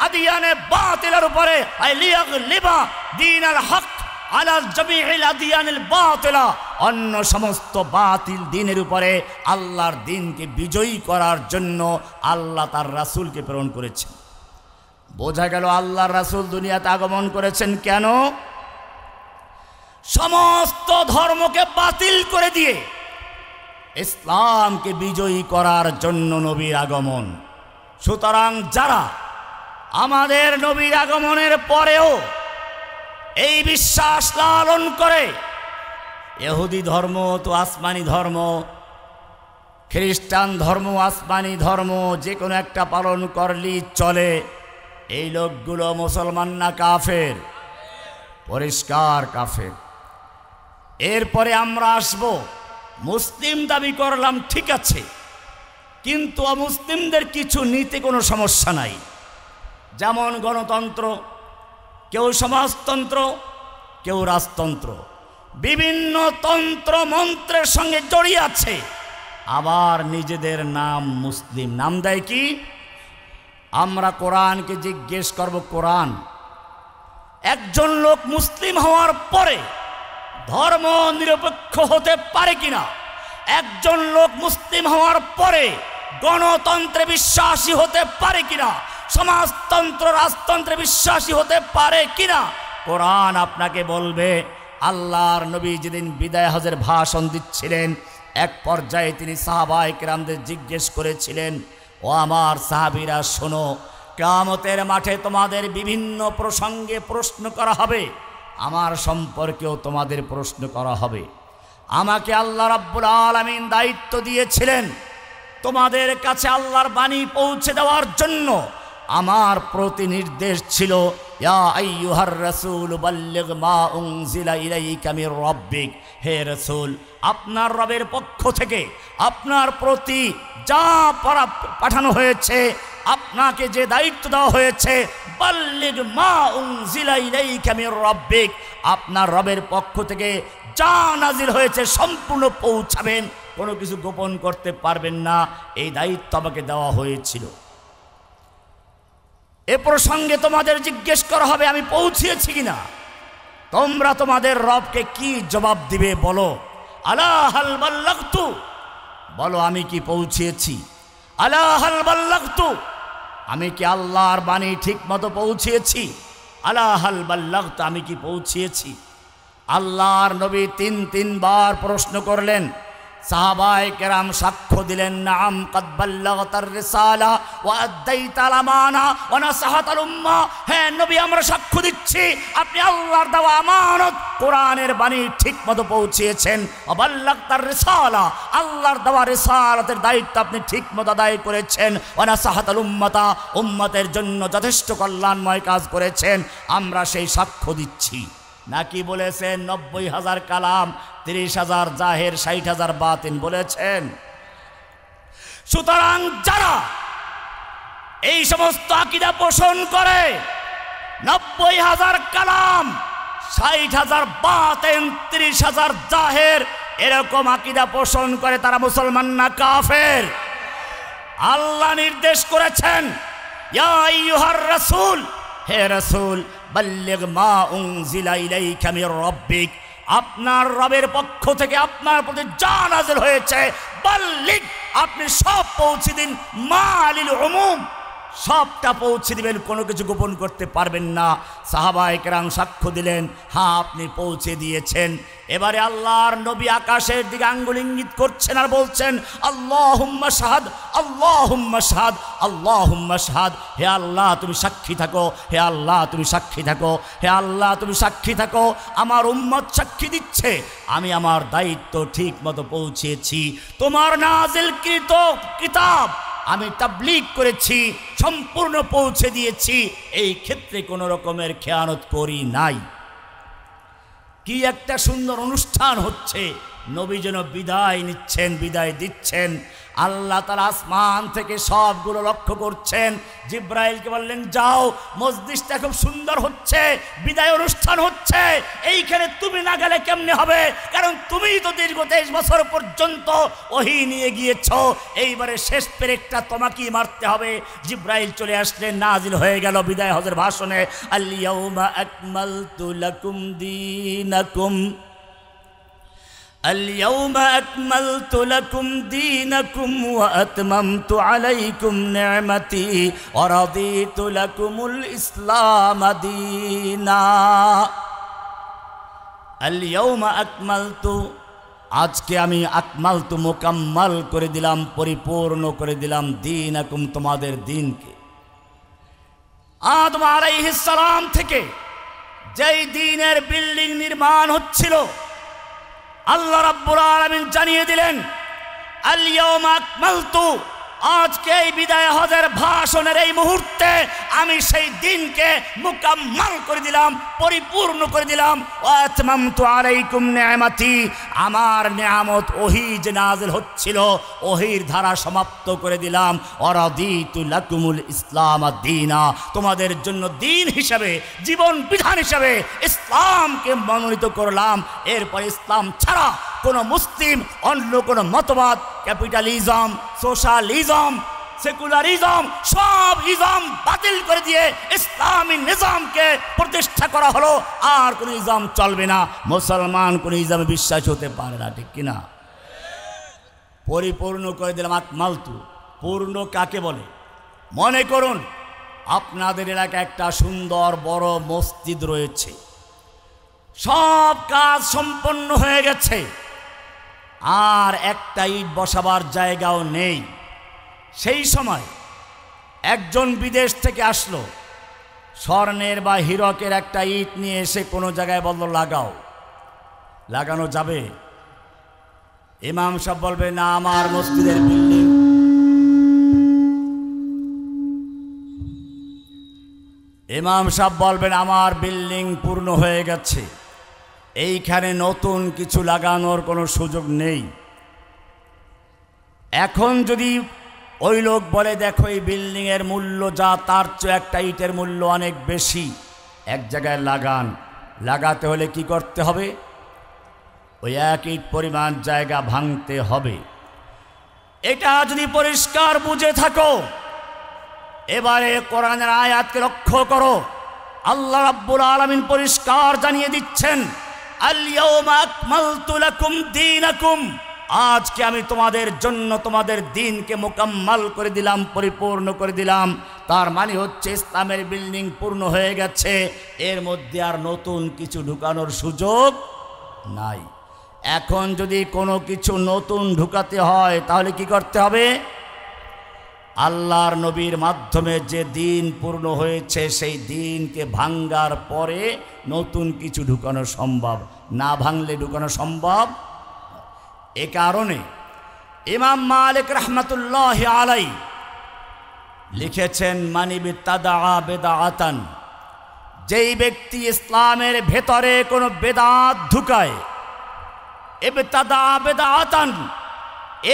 আদিয়ানে বাতিলের উপরে, লিয়াগলিবা দীনাল হক আলা জামিইল আদিয়ানিল বাতিলা, অন্য সমস্ত বাতিল দিনের উপরে আল্লাহর দিনকে বিজয়ী করার জন্য আল্লাহ তার রাসূলকে প্রেরণ করেছেন। বোঝা গেল আল্লাহর রাসূল দুনিয়াতে আগমন করেছেন কেন? সমস্ত ধর্মকে বাতিল করে দিয়ে ইসলামকে বিজয়ী করার জন্য নবীর আগমন। সুতরাং যারা আমাদের নবীর আগমনের পরেও এই বিশ্বাস লালন করে, ইহুদি ধর্ম তো আসমানি ধর্ম, খ্রিস্টান ধর্ম আসমানি ধর্ম, যে কোনো একটা পালন করলেই চলে, এই লোকগুলো মুসলমান না কাফের? পরিষ্কার কাফের। এরপরে আমরা আসব, মুসলিম দাবি করলাম ঠিক আছে, কিন্তু অমুসলিমদের কিছু নিতে কোনো সমস্যা নাই। যেমন গণতন্ত্র, কেউ সমাজতন্ত্র, কেউ রাজতন্ত্র, বিভিন্ন তন্ত্র মন্ত্রের সঙ্গে জড়িয়ে আছে, আবার নিজেদের নাম মুসলিম, নাম দেয় কি? আমরা কোরআনকে জিজ্ঞেস করব, কোরআন একজন লোক মুসলিম হওয়ার পরে ধর্ম নিরপেক্ষ হতে পারে কিনা? একজন লোক মুসলিম হওয়ার পরে গণতন্ত্রে বিশ্বাসী হতে পারে কিনা? সমাজতন্ত্র রাজতন্ত্রে বিশ্বাসী হতে পারে কিনা? কোরআন আপনাকে বলবে। আল্লাহর নবী যেদিন বিদায় হজের ভাষণ দিচ্ছিলেন, এক পর্যায়ে তিনি সাহাবায়ে কেরামদের জিজ্ঞেস করেছিলেন, ও আমার সাহাবীরা শোনো, কিয়ামতের মাঠে তোমাদের বিভিন্ন প্রসঙ্গে প্রশ্ন করা হবে, আমার সম্পর্কেও তোমাদের প্রশ্ন করা হবে। আমাকে আল্লাহ রাব্বুল আলামিন দায়িত্ব দিয়েছিলেন তোমাদের কাছে আল্লাহর বাণী পৌঁছে দেওয়ার জন্য। আমার প্রতি নির্দেশ ছিল, ইয়া আইয়ুহার রাসূল বাল্লিগ মা উনজিলা ইলাইকা মির রাব্বিক, হে রাসূল, আপনার রবের পক্ষ থেকে আপনার প্রতি যা পাঠানো হয়েছে, আপনাকে যে দায়িত্ব দেওয়া হয়েছে, বাল্লিগ মা উনজিলা ইলাইকা মির রাব্বিক, আপনার রবের পক্ষ থেকে যা নাজিল হয়েছে সম্পূর্ণ পৌঁছাবেন, কোনো কিছু গোপন করতে পারবেন না, এই দায়িত্ব আমাকে দেওয়া হয়েছিল। এ প্রসঙ্গে তোমাদের জিজ্ঞেস করা হবে আমি পৌঁছিয়েছি কিনা। তোমরা তোমাদের রবকে কি জবাব দিবে বলো? আলা হাল বাল্লাগতু, বলো আমি কি পৌঁছিয়েছি? আলা হাল বাল্লাগতু, আমি কি আল্লাহর বাণী ঠিক মতো পৌঁছিয়েছি? আলা হাল বাল্লাগতু, আমি কি পৌঁছিয়েছি? আল্লাহর নবী 3বার প্রশ্ন করলেন। সাহাবায়ে কেরাম সাক্ষ্য দিলেন, নাম কাদ বাল্লাগতার রিসালা ওয়া আদাইতাল আমানা ওয়া নাসাহাতাল উম্মাহ, হ্যাঁ নবী আমরা সাক্ষ্য দিচ্ছি আপনি আল্লাহর দেওয়া আমানত কোরআনের বাণী ঠিকমতো পৌঁছিয়েছেন। ওয়া বাল্লাগতার রিসালা, আল্লাহর দেওয়া রিসালাতের দায়িত্ব আপনি ঠিকমতো আদায় করেছেন। ওয়া নাসাহাতাল উম্মাতা, উম্মতের জন্য যথেষ্ট কল্যাণময় কাজ করেছেন, আমরা সেই সাক্ষ্য দিচ্ছি। নাকি বলেছেন 90,000 কালাম, 30,000 জাহের, 60,000 বাতিন বলেছেন? সুতরাং যারা এই সমস্ত আকীদা পোষণ করে, 90,000 কালাম, 60,000 বাতিন, 30,000 জাহের, এরকম আকীদা পোষণ করে, তারা মুসলমান না কাফের? আল্লাহ নির্দেশ করেছেন, ইয়া আইয়ুহার রাসূল, হে রাসূল, বাল্লিগ মা উনজিলা ইলাইকা মির রাব্বিক, আপনার রবের পক্ষ থেকে আপনার প্রতি যা নাযিল হয়েছে, বাল্লিগ, আপনি সব পৌঁছে দিন। মালিল উমুম, সবটা পৌঁছে দিবেন, কোনো কিছু গোপন করতে পারবেন না। সাহাবায়ে কেরাম সাক্ষ্য দিলেন, হ্যাঁ আপনি পৌঁছে দিয়েছেন। এবারে আল্লাহর নবী আকাশের দিকে আঙ্গুল ইঙ্গিত করছেন আর বলছেন, আল্লাহুম্মা শাহাদ, আল্লাহুম্মা শাহাদ, আল্লাহুম্মা শাহাদ। হে আল্লাহ তুমি সাক্ষী থাকো, হে আল্লাহ তুমি সাক্ষী থাকো, হে আল্লাহ তুমি সাক্ষী থাকো। আমার উম্মত সাক্ষী দিচ্ছে আমি আমার দায়িত্ব ঠিক মতো পৌঁছেছি। তোমার নাজিলকৃত কিতাব আমি তাবলীগ করেছি, সম্পূর্ণ পৌঁছে দিয়েছি। এই ক্ষেত্রে কোনো রকমের খেয়ানত করি নাই। কি একটা সুন্দর অনুষ্ঠান হচ্ছে, নবী যেন বিদায় নিচ্ছেন, বিদায় দিচ্ছেন। আল্লাহ তাআলা আসমান থেকে সবগুলো লক্ষ্য করছেন। জিব্রাইলকে বললেন, যাও, মজলিসটা খুব সুন্দর হচ্ছে, বিদায় অনুষ্ঠান হচ্ছে, এইখানে তুমি না গেলে কেমনে হবে? কারণ তুমিই তো দীর্ঘ 23 বছর পর্যন্ত ওহী নিয়ে গিয়েছ, এইবারে শেষ পেরেকটা তোমাকেই মারতে হবে। জিব্রাইল চলে আসলেন, নাজিল হয়ে গেল বিদায় হজের ভাষণে, আল ইয়াউমা আকমালতু লাকুম দীনাকুম, اليوم أكملت لكم دينكم وأتممت عليكم نعمتي ورضيت لكم الإسلام دينا اليوم أكملت আজকে আমি আকমালতু মুকাম্মাল করে দিলাম, পরিপূর্ণ করে দিলাম দীনাকুম তোমাদের দিনকে। আদম আলাইহিস সালাম থেকে যেই দ্বীনের বিল্ডিং নির্মাণ হচ্ছিল, আল্লাহ রাব্বুল আলামিন জানিয়ে দিলেন, আল ইয়াউমা আকমালতু, আজকে এই বিদায় হজের ভাষণের এই মুহূর্তে আমি সেই দিনকে মুকাম্মাল করে দিলাম, পরিপূর্ণ করে দিলাম। ওয়া আতমামতু আলাইকুম নিআমাতি, আমার নিয়ামত ওহী যে নাযিল হচ্ছিল, ওহীর ধারা সমাপ্ত করে দিলাম। ওয়া রাদিতু লাকুমুল ইসলাম দীনা, তোমাদের জন্য দিন হিসাবে, জীবন বিধান হিসাবে ইসলামকে মনোনীত করলাম। এরপর ইসলাম ছাড়া কোন মুসলিম অন্য কোন মতবাদ, ক্যাপিটালিজম, সোশ্যালিজম, সেকুলারিজম, সব ইজম বাতিল করে দিয়ে ইসলামী নিজামকে প্রতিষ্ঠা করা হলো। আর কোন ইজম চলবে না, মুসলমান কোন ইজমে বিশ্বাস হতে পারে না, ঠিক কিনা? পরিপূর্ণ করে দিলাম। আকমালতু, পূর্ণ কাকে বলে? মনে করুন আপনাদের এলাকায় একটা সুন্দর বড় মসজিদ রয়েছে, সব কাজ সম্পন্ন হয়ে গেছে, আর একটা ইট বসাবার জায়গাও নেই। সেই সময় একজন বিদেশ থেকে আসলো, স্বর্ণের বা হীরকের একটা ইট নিয়ে এসে কোনো জায়গায় বলল লাগাও, লাগানো যাবে? ইমাম সাহেব বলবে, না, আমার মসজিদের বিল্ডিং, ইমাম সাহেব বলবেন আমার বিল্ডিং পূর্ণ হয়ে গেছে, এইখানে নতুন কিছু লাগানোর কোনো সুযোগ নেই। এখন যদি ওই লোক বলে, দেখো এই বিল্ডিংয়ের মূল্য যা, তার চেয়ে একটা ইটের মূল্য অনেক বেশি, এক জায়গায় লাগান, লাগাতে হলে কি করতে হবে? ওই এক ইট পরিমাণ জায়গা ভাঙতে হবে। এটা যদি পরিষ্কার বুঝে থাকো, এবারে কোরআনের আয়াতকে লক্ষ্য করো। আল্লাহ রাব্বুল আলামিন পরিষ্কার জানিয়ে দিচ্ছেন, আল ইয়াউমা আকমালতু লাকুম দীনাকুম, আজকে আমি তোমাদের জন্য তোমাদের দিনকে মুকাম্মাল করে দিলাম, পরিপূর্ণ করে দিলাম। তার মানে হচ্ছে ইসলামের বিল্ডিং পূর্ণ হয়ে গেছে, এর মধ্যে আর নতুন কিছু ঢুকানোর সুযোগ নাই। এখন যদি কোনো কিছু নতুন ঢুকাতে হয় তাহলে কি করতে হবে? আল্লাহর নবীর মাধ্যমে যে দিন পূর্ণ হয়েছে সেই দিনকে ভাঙ্গার পরে নতুন কিছু ঢুকানো সম্ভব, না ভাঙলে ঢুকানো সম্ভব। এ কারণে ইমাম মালিক রাহমাতুল্লাহি আলাইহি লিখেছেন, মানি বিতাদা বেদাআতান, যেই ব্যক্তি ইসলামের ভেতরে কোনো বেদাত ঢুকায়, ইবতাদা বেদাআতান,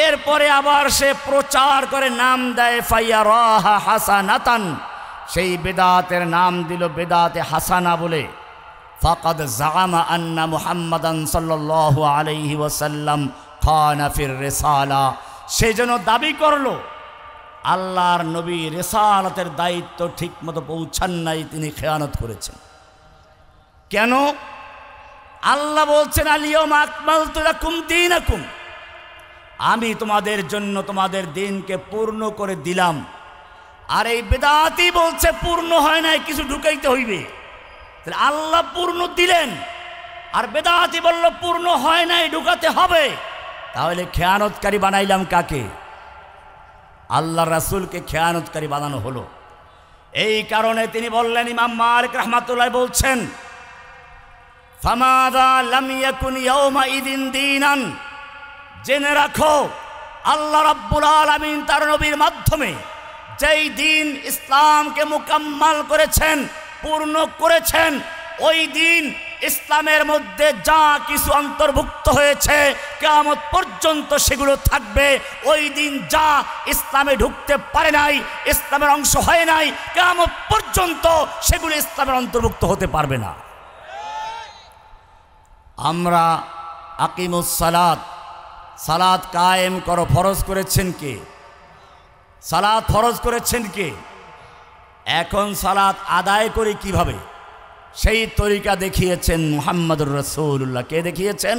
এরপরে আবার সে প্রচার করে নাম দেয় ফাইয়ারাহা হাসানাতান, সেই বেদাতের নাম দিল বেদাতে হাসানা বলে, ফাকাদ জাআমা আন্না মুহাম্মাদান সাল্লাল্লাহু আলাইহি ওয়াসাল্লাম খানা ফির রিসালা, সে যেন দাবি করলো আল্লাহর নবী রিসালাতের দায়িত্ব ঠিকমতো পৌঁছান নাই, তিনি খেয়ানত করেছেন। কেন? আল্লাহ বলছেন, আল ইয়াউমা আকমালতু লাকুম দীনাকুম, আমি তোমাদের জন্য তোমাদের দিনকে পূর্ণ করে দিলাম। আর এই বেদাতি বলছে পূর্ণ হয় নাই, কিছু ঢুকাইতে হইবে। তাহলে আল্লাহ পূর্ণ দিলেন আর বেদাতি বলল পূর্ণ হয় নাই, ঢুকাতে হবে। তাহলে খেয়ানতকারী বানাইলাম কাকে? আল্লাহ রাসূলকে খেয়ানতকারী বানানো হলো। এই কারণে তিনি বললেন, ইমাম মালিক রাহমাতুল্লাহ বলছেন, ফামাযা লাম ইয়াকুন ইয়াওমা ইদিন দীনান, জেনে রাখো আল্লাহ রাব্বুল আলামিন তার নবীর মাধ্যমে যেই দিন ইসলামকে মুকাম্মাল করেছেন, পূর্ণ করেছেন, ওই দিন ইসলামের মধ্যে যা কিছু অন্তর্ভুক্ত হয়েছে কিয়ামত পর্যন্ত সেগুলো থাকবে। ওই দিন যা ইসলামে ঢুকতে পারে নাই, ইসলামের অংশ হয় নাই, কিয়ামত পর্যন্ত সেগুলো ইসলামের অন্তর্ভুক্ত হতে পারবে না। আমরা আকিমুস সালাত, সালাত কায়েম করো ফরজ করেছেন কে? সালাত ফরজ করেছেন কে? এখন সালাত আদায় করি কিভাবে, সেই তরিকা দেখিয়েছেন মুহাম্মদুর রাসূলুল্লাহ। কে দেখিয়েছেন?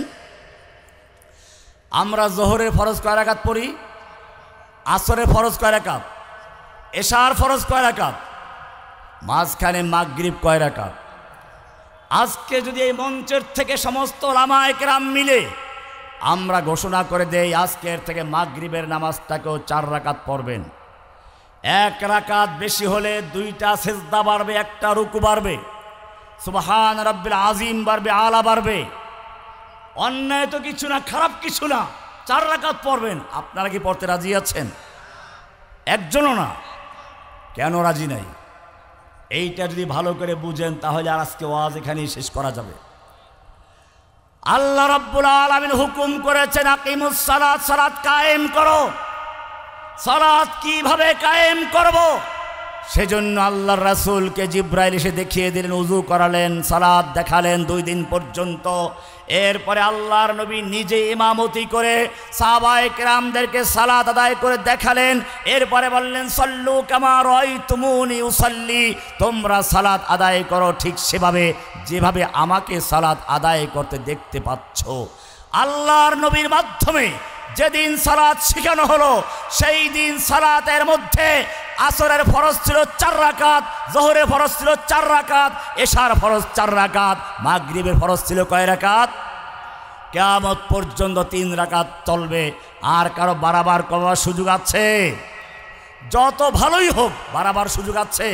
আমরা জোহরে ফরজ কয় রাকাত পড়ি, আসরে ফরজ কয় রাকাত, এশার ফরজ কয় রাকাত, মাঝখানে মাগরিব কয় রাকাত। আজকে যদি এই মঞ্চের থেকে সমস্ত উলামায়ে কেরাম মিলে আমরা ঘোষণা করে দেই আজকের থেকে মাগরিবের নামাজটাকেও 4 রাকাত পড়বেন, 1 রাকাত বেশি হলে 2টা সিজদা বাড়বে, 1টা রুকু বাড়বে, সুবহান রাব্বিল আযীম বাড়বে, আলা বাড়বে। অন্যায় তো কিছু না, খারাপ কিছু না, 4 রাকাত পড়বেন। আপনারা কি পড়তে রাজি আছেন? একজনও না। কেন রাজি নাই? এইটা যদি ভালো করে বুঝেন তাহলে আর আজকে ওয়াজ এখানেই শেষ করা যাবে। আল্লাহ রাব্বুল আলামিন হুকুম করেছেন আকিমুস সালাত, সালাত কায়েম করো। সালাত কিভাবে কায়েম করব? সেজন্য আল্লাহর রাসূলকে জিবরাইল এসে দেখিয়ে দিলেন, ওযু করালেন, সালাত দেখালেন 2 দিন পর্যন্ত। এরপরে আল্লাহর নবী নিজে ইমামতি করে সাহাবায়ে কেরামদেরকে সালাত আদায় করে দেখালেন। এরপরে বললেন, সাল্লু কামা রাআইতুমুনি উসাল্লি, তোমরা সালাত আদায় করো ঠিক সেভাবে যেভাবে আমাকে সালাত আদায় করতে দেখতে পাচ্ছ। আল্লাহর নবীর মাধ্যমে যেদিন সালাত শেখানো হলো সেই দিন সালাতের মধ্যে আসরের ফরজ ছিল 4 রাকাত, জোহরের ফরজ ছিল 4 রাকাত, এশার ফরজ 4 রাকাত, মাগরিবের ফরজ ছিল কয় রাকাত? কিয়ামত পর্যন্ত 3 রাকাত চলবে। আর কারো বাড়াবার করার সুযোগ আছে? যত ভালোই হোক বাড়াবার সুযোগ আছে।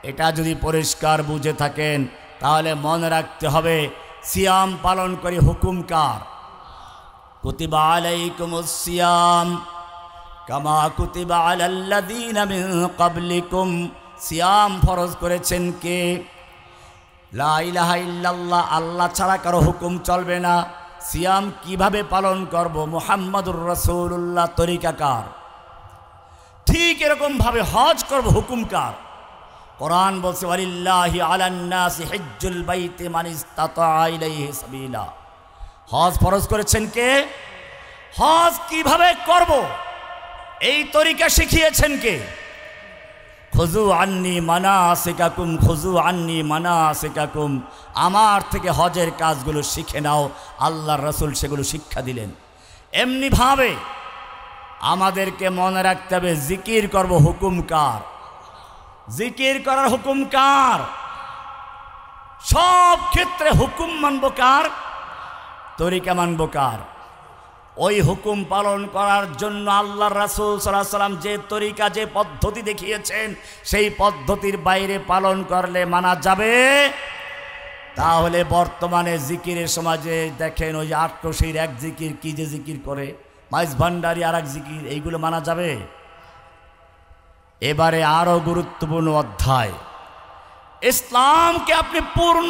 এটা যদি পরিষ্কার বুঝে থাকেন তাহলে মনে রাখতে হবে সিয়াম পালন করে হুকুম কার? কুতিবা আলাইকুমুস সিয়াম কামা কুতিবা আলাল্লাযীনা মিন ক্বাবলিকুম, সিয়াম ফরজ করেছেন কে? লা ইলাহা ইল্লাল্লাহ, আল্লাহ ছাড়া কারো হুকুম চলবে না। সিয়াম কিভাবে পালন করব? মুহাম্মদুর রাসূলুল্লাহ তরিকা কার? ঠিক এরকম ভাবে হজ করব, হুকুম কার? কোরআন বলছে ওয়ালিল্লাহি আলান নাসি হিজ্জুল বাইতি মান ইসতাতা ইলাইহি সাবিলা। হজ ফরজ করেছেন কে? হজ কিভাবে করব এই তরিকা শিখিয়েছেন কে? খুযু আন্নী মানাসিকাকুম, খুযু আন্নী মানাসিকাকুম, আমার থেকে হজের কাজগুলো শিখে নাও। আল্লাহর রাসূল সেগুলো শিক্ষা দিলেন। এমনিভাবে আমাদেরকে মনে রাখতে হবে জিকির করব, হুকুম কার? জিকির করার হুকুম কার? সব ক্ষেত্রে হুকুম মানব কার? তরিকা মানব কার? ওই হুকুম পালন করার জন্য আল্লাহর রাসূল সাল্লাল্লাহু আলাইহি সাল্লাম যে তরিকা, যে পদ্ধতি দেখিয়েছেন সেই পদ্ধতির বাইরে পালন করলে মানা যাবে? তাহলে বর্তমানে জিকিরের সমাজে দেখেন ওই আটরশির এক জিকির, কি যে জিকির করে, মাইজ ভান্ডারি আর এক জিকির, এইগুলো মানা যাবে? এবারে আরো গুরুত্বপূর্ণ অধ্যায়, ইসলামকে আপনি পূর্ণ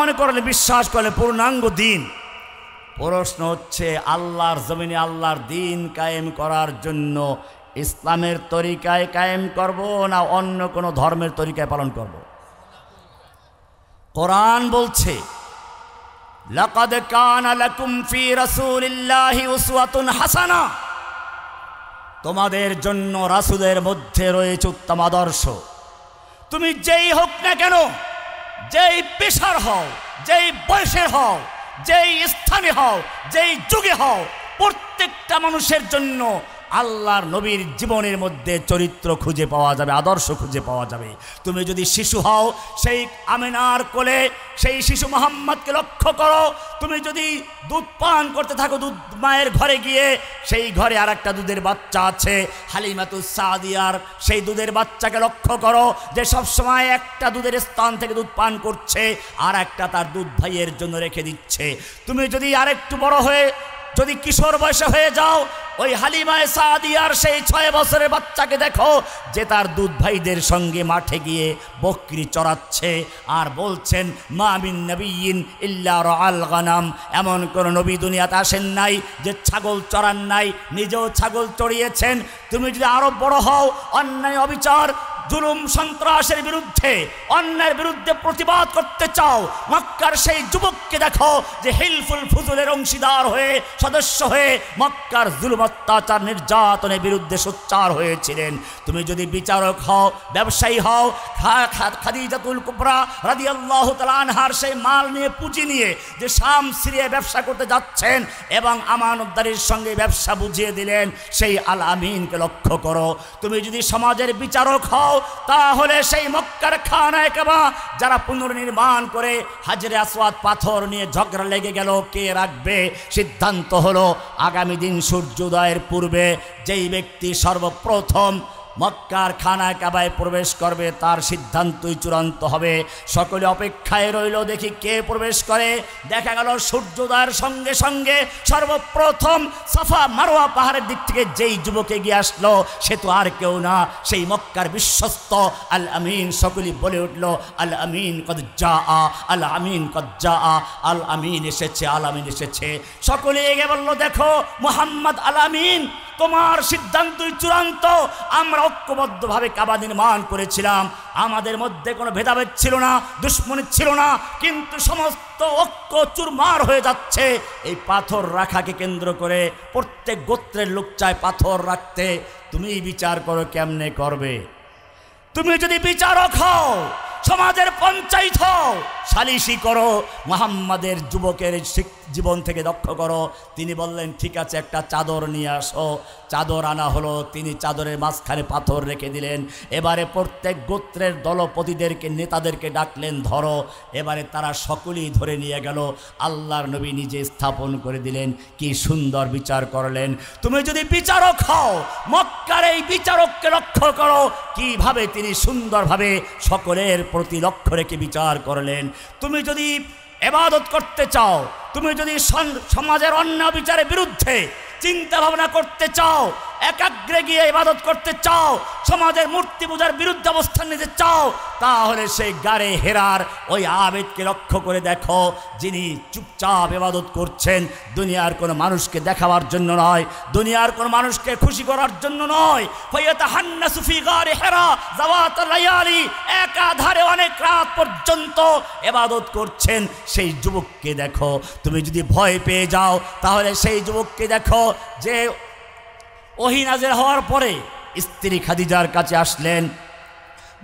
মনে করলে, বিশ্বাস করলে পূর্ণাঙ্গ দিন। প্রশ্ন হচ্ছে আল্লাহর জমিনে আল্লাহর দিন কায়েম করার জন্য ইসলামের তরিকায় কায়েম করব না অন্য কোনো ধর্মের তরিকায় পালন করব? কোরআন বলছে লাকাদ কানা লাকুম ফি রাসূলিল্লাহি উসওয়াতুন হাসানা, তোমাদের জন্য রাসূলের মধ্যে রয়েছে উত্তম আদর্শ। তুমি যেই হোক না কেন, যেই পেশার হও, যেই বয়সের হও, যেই স্থানে হও, যেই যুগে হও, প্রত্যেকটা মানুষের জন্য আল্লাহর নবীর জীবনের মধ্যে চরিত্র খুঁজে পাওয়া যাবে, আদর্শ খুঁজে পাওয়া যাবে। তুমি যদি শিশু হও, সেই আমিনার কোলে সেই শিশু মুহাম্মদকে লক্ষ্য করো। তুমি যদি দুধ পান করতে থাকো দুধ মায়ের ঘরে গিয়ে, সেই ঘরে আর একটা দুধের বাচ্চা আছে, হালিমাতুস সাদিয়ার সেই দুধের বাচ্চাকে লক্ষ্য করো, যে সবসময় একটা দুধের স্থান থেকে দুধ পান করছে, আর একটা তার দুধ ভাইয়ের জন্য রেখে দিচ্ছে। তুমি যদি আরেকটু বড় হয়ে যদি কিশোর বয়সে হয়ে যাও, ওই হালিমায়ে সাদিয়ার সেই 6 বছরের বাচ্চাকে দেখো, যে তার দুধ ভাইদের সঙ্গে মাঠে গিয়ে বকরি চড়াচ্ছে আর বলছেন মা মিন নবিয়্যিন ইল্লা রাআল গানাম। এমন কোন নবী দুনিয়াতে আসেন নাই যে ছাগল চড়ান নাই, নিজেও ছাগল চড়িয়েছেন। তুমি যদি আরো বড় হও, অন্যায় অবিচার জুলুম সন্ত্রাসের বিরুদ্ধে, অন্যায়ের বিরুদ্ধে প্রতিবাদ করতে চাও, মক্কার সেই যুবককে দেখো যে হিলফুল ফুজুলের অংশীদার হয়ে, সদস্য হয়ে মক্কার জুলুম অত্যাচার নির্যাতনের বিরুদ্ধে সোচ্চার হয়েছিলেন। তুমি যদি বিচারক হও, ব্যবসায়ী হও, খাদিজাতুল কুবরা রাদিয়াল্লাহু তাআলা আনহার সেই মাল নিয়ে, পুঁজি নিয়ে যে শাম সিরিয়ায় ব্যবসা করতে যাচ্ছেন এবং আমানতদারির সঙ্গে ব্যবসা বুঝিয়ে দিলেন, সেই আল আমিনকে লক্ষ্য করো। তুমি যদি সমাজের বিচারক হও, তাহলে সেই মক্কার খানায়ে কাবা যারা পুনর্নির্মাণ করে হাজরে আসওয়াদ পাথর নিয়ে ঝগড়া লেগে গেল, কে রাখবে? সিদ্ধান্ত হলো আগামী দিন সূর্যোদয়ের পূর্বে যেই ব্যক্তি সর্বপ্রথম মক্কার খানায়ে কাবায় প্রবেশ করবে, তার সিদ্ধান্তই চূড়ান্ত হবে। সকলে অপেক্ষায় রইল, দেখি কে প্রবেশ করে। দেখা গেল সূর্যোদয়ের সঙ্গে সঙ্গে সর্বপ্রথম সাফা মারওয়া পাহাড়ের দিক থেকে যেই যুবক এগিয়ে আসলো, সে তো আর কেউ না, সেই মক্কার বিশ্বস্ত আল আমিন। সকলেই বলে উঠল আল আমিন কদ জা, আল আমিন কদ জা, আল আমিন এসেছে, আল আমিন এসেছে। সকলে এগিয়ে বলল, দেখো মুহাম্মদ আল আমিন, তোমার সিদ্ধান্তই চূড়ান্ত। আমরা ঐক্যবদ্ধভাবে কাবা নির্মাণ করেছিলাম, আমাদের মধ্যে কোনো ভেদাভেদ ছিল না, দুশ্মনী ছিল না, কিন্তু সমস্ত ঐক্য চুরমার হয়ে যাচ্ছে এই পাথর রাখাকে কেন্দ্র করে। প্রত্যেক গোত্রের লোক চায় পাথর রাখতে। তুমি বিচার করো, কেমনে করবে? তুমি যদি বিচারক হও, সমাজের পঞ্চায়েত হও, সালিশি করো, মুহাম্মাদের যুবকের জীবন থেকে দক্ষ করো। তিনি বললেন ঠিক আছে, একটা চাদর নিয়ে আসো। চাদর আনা হলো, তিনি চাদরের মাঝখানে পাথর রেখে দিলেন। এবারে প্রত্যেক গোত্রের দলপতিদেরকে, নেতাদেরকে ডাকলেন, ধরো। এবারে তারা সকলেই ধরে নিয়ে গেল, আল্লাহর নবী নিজে স্থাপন করে দিলেন। কি সুন্দর বিচার করলেন। তুমি যদি বিচারক হও, মক্কার এই বিচারককে লক্ষ্য করো, কিভাবে তিনি সুন্দরভাবে সকলের প্রতি লক্ষ্য রেখে বিচার করলেন। তুমি যদি ইবাদত করতে চাও, তুমি যদি সমাজের অন্যায় বিচারের বিরুদ্ধে চিন্তা ভাবনা করতে চাও, একাগ্রে গিয়ে ইবাদত করতে চাও, সমাজের মূর্তি পূজার বিরুদ্ধে অবস্থান নিতে চাও, তাহলে সেই গারে হেরার ওই আবেদকে লক্ষ্য করে দেখো, যিনি চুপচাপ ইবাদত করছেন, দুনিয়ার কোনো মানুষকে দেখাবার জন্য নয়, দুনিয়ার কোনো মানুষকে খুশি করার জন্য নয়। ফায়াতাহান্নাসু ফি গারে হেরা যাওয়াতাল লায়ালি, একাধারে অনেক রাত পর্যন্ত ইবাদত করছেন সেই যুবককে দেখো। তুমি যদি ভয় পেয়ে যাও, তাহলে সেই যুবককে দেখো যে ওহী নাযিল হওয়ার পরে স্ত্রী খাদিজার কাছে আসলেন,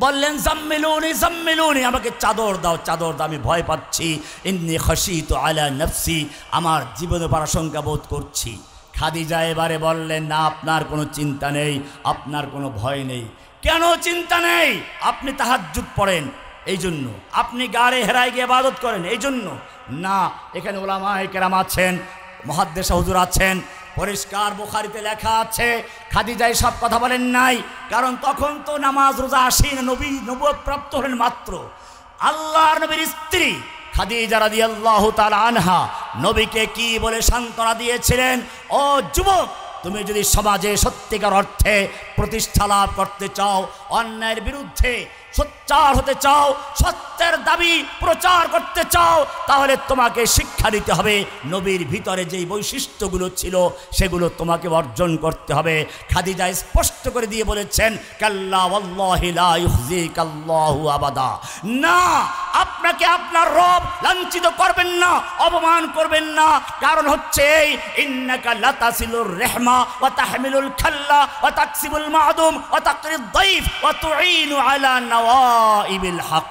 বললেন জাম্মিলুনি জাম্মিলুনি, আমাকে চাদর দাও, চাদর দাও, আমি ভয় পাচ্ছি। ইন্নী খাশিতু আলা নাফসি, আমার জীবনে আশঙ্কা বোধ করছি। খাদিজা এবারে বললেন, না, আপনার কোনো চিন্তা নেই, আপনার কোনো ভয় নেই। কেন চিন্তা নেই? আপনি তাহাজ্জুদ পড়েন, এই জন্য। আপনি গারে হেরায় গিয়ে ইবাদত করেন, এই জন্য না। এখানে উলামায়ে কেরাম আছেন, মুহাদ্দিস হুজুর আছেন, পরিষ্কার বুখারীতে লেখা আছে। খাদিজা সব কথা বলেন নাই, কারণ তখন তো নামাজ রোজা আসেন, নবুয়ত প্রাপ্ত হলেন মাত্র। আল্লাহর নবীর স্ত্রী খাদিজা রাদিয়াল্লাহু তাআলা আনহা নবীকে কি বলে সান্ত্বনা দিয়েছিলেন? ও যুবক, তুমি যদি সমাজে সত্যিকার অর্থে প্রতিষ্ঠা লাভ করতে চাও, অন্যায়ের বিরুদ্ধে সোচ্চার হতে চাও, সত্যের দাবি প্রচার করতে চাও, তাহলে তোমাকে শিক্ষা দিতে হবে। নবীর ভিতরে যেই বৈশিষ্ট্যগুলো ছিল সেগুলো তোমাকে অর্জন করতে হবে। খাদিজা স্পষ্ট করে দিয়ে বলেছেন, কাল্লা ওয়াল্লাহি লা ইউখজিকাল্লাহু আবাদা, না, আপনাকে আপনার রব লাঞ্ছিত করবেন না, অপমান করবেন না। কারণ হচ্ছে এই, ইন্নাকা লাতাসিলুর রাহমা ওয়া তাহমিলুল খাল্লা ওয়া তাকসিবুল মা'দুম ওয়া তাকরিদ দাইফ ওয়া তুঈনু আলা নওয়াইবিল হক।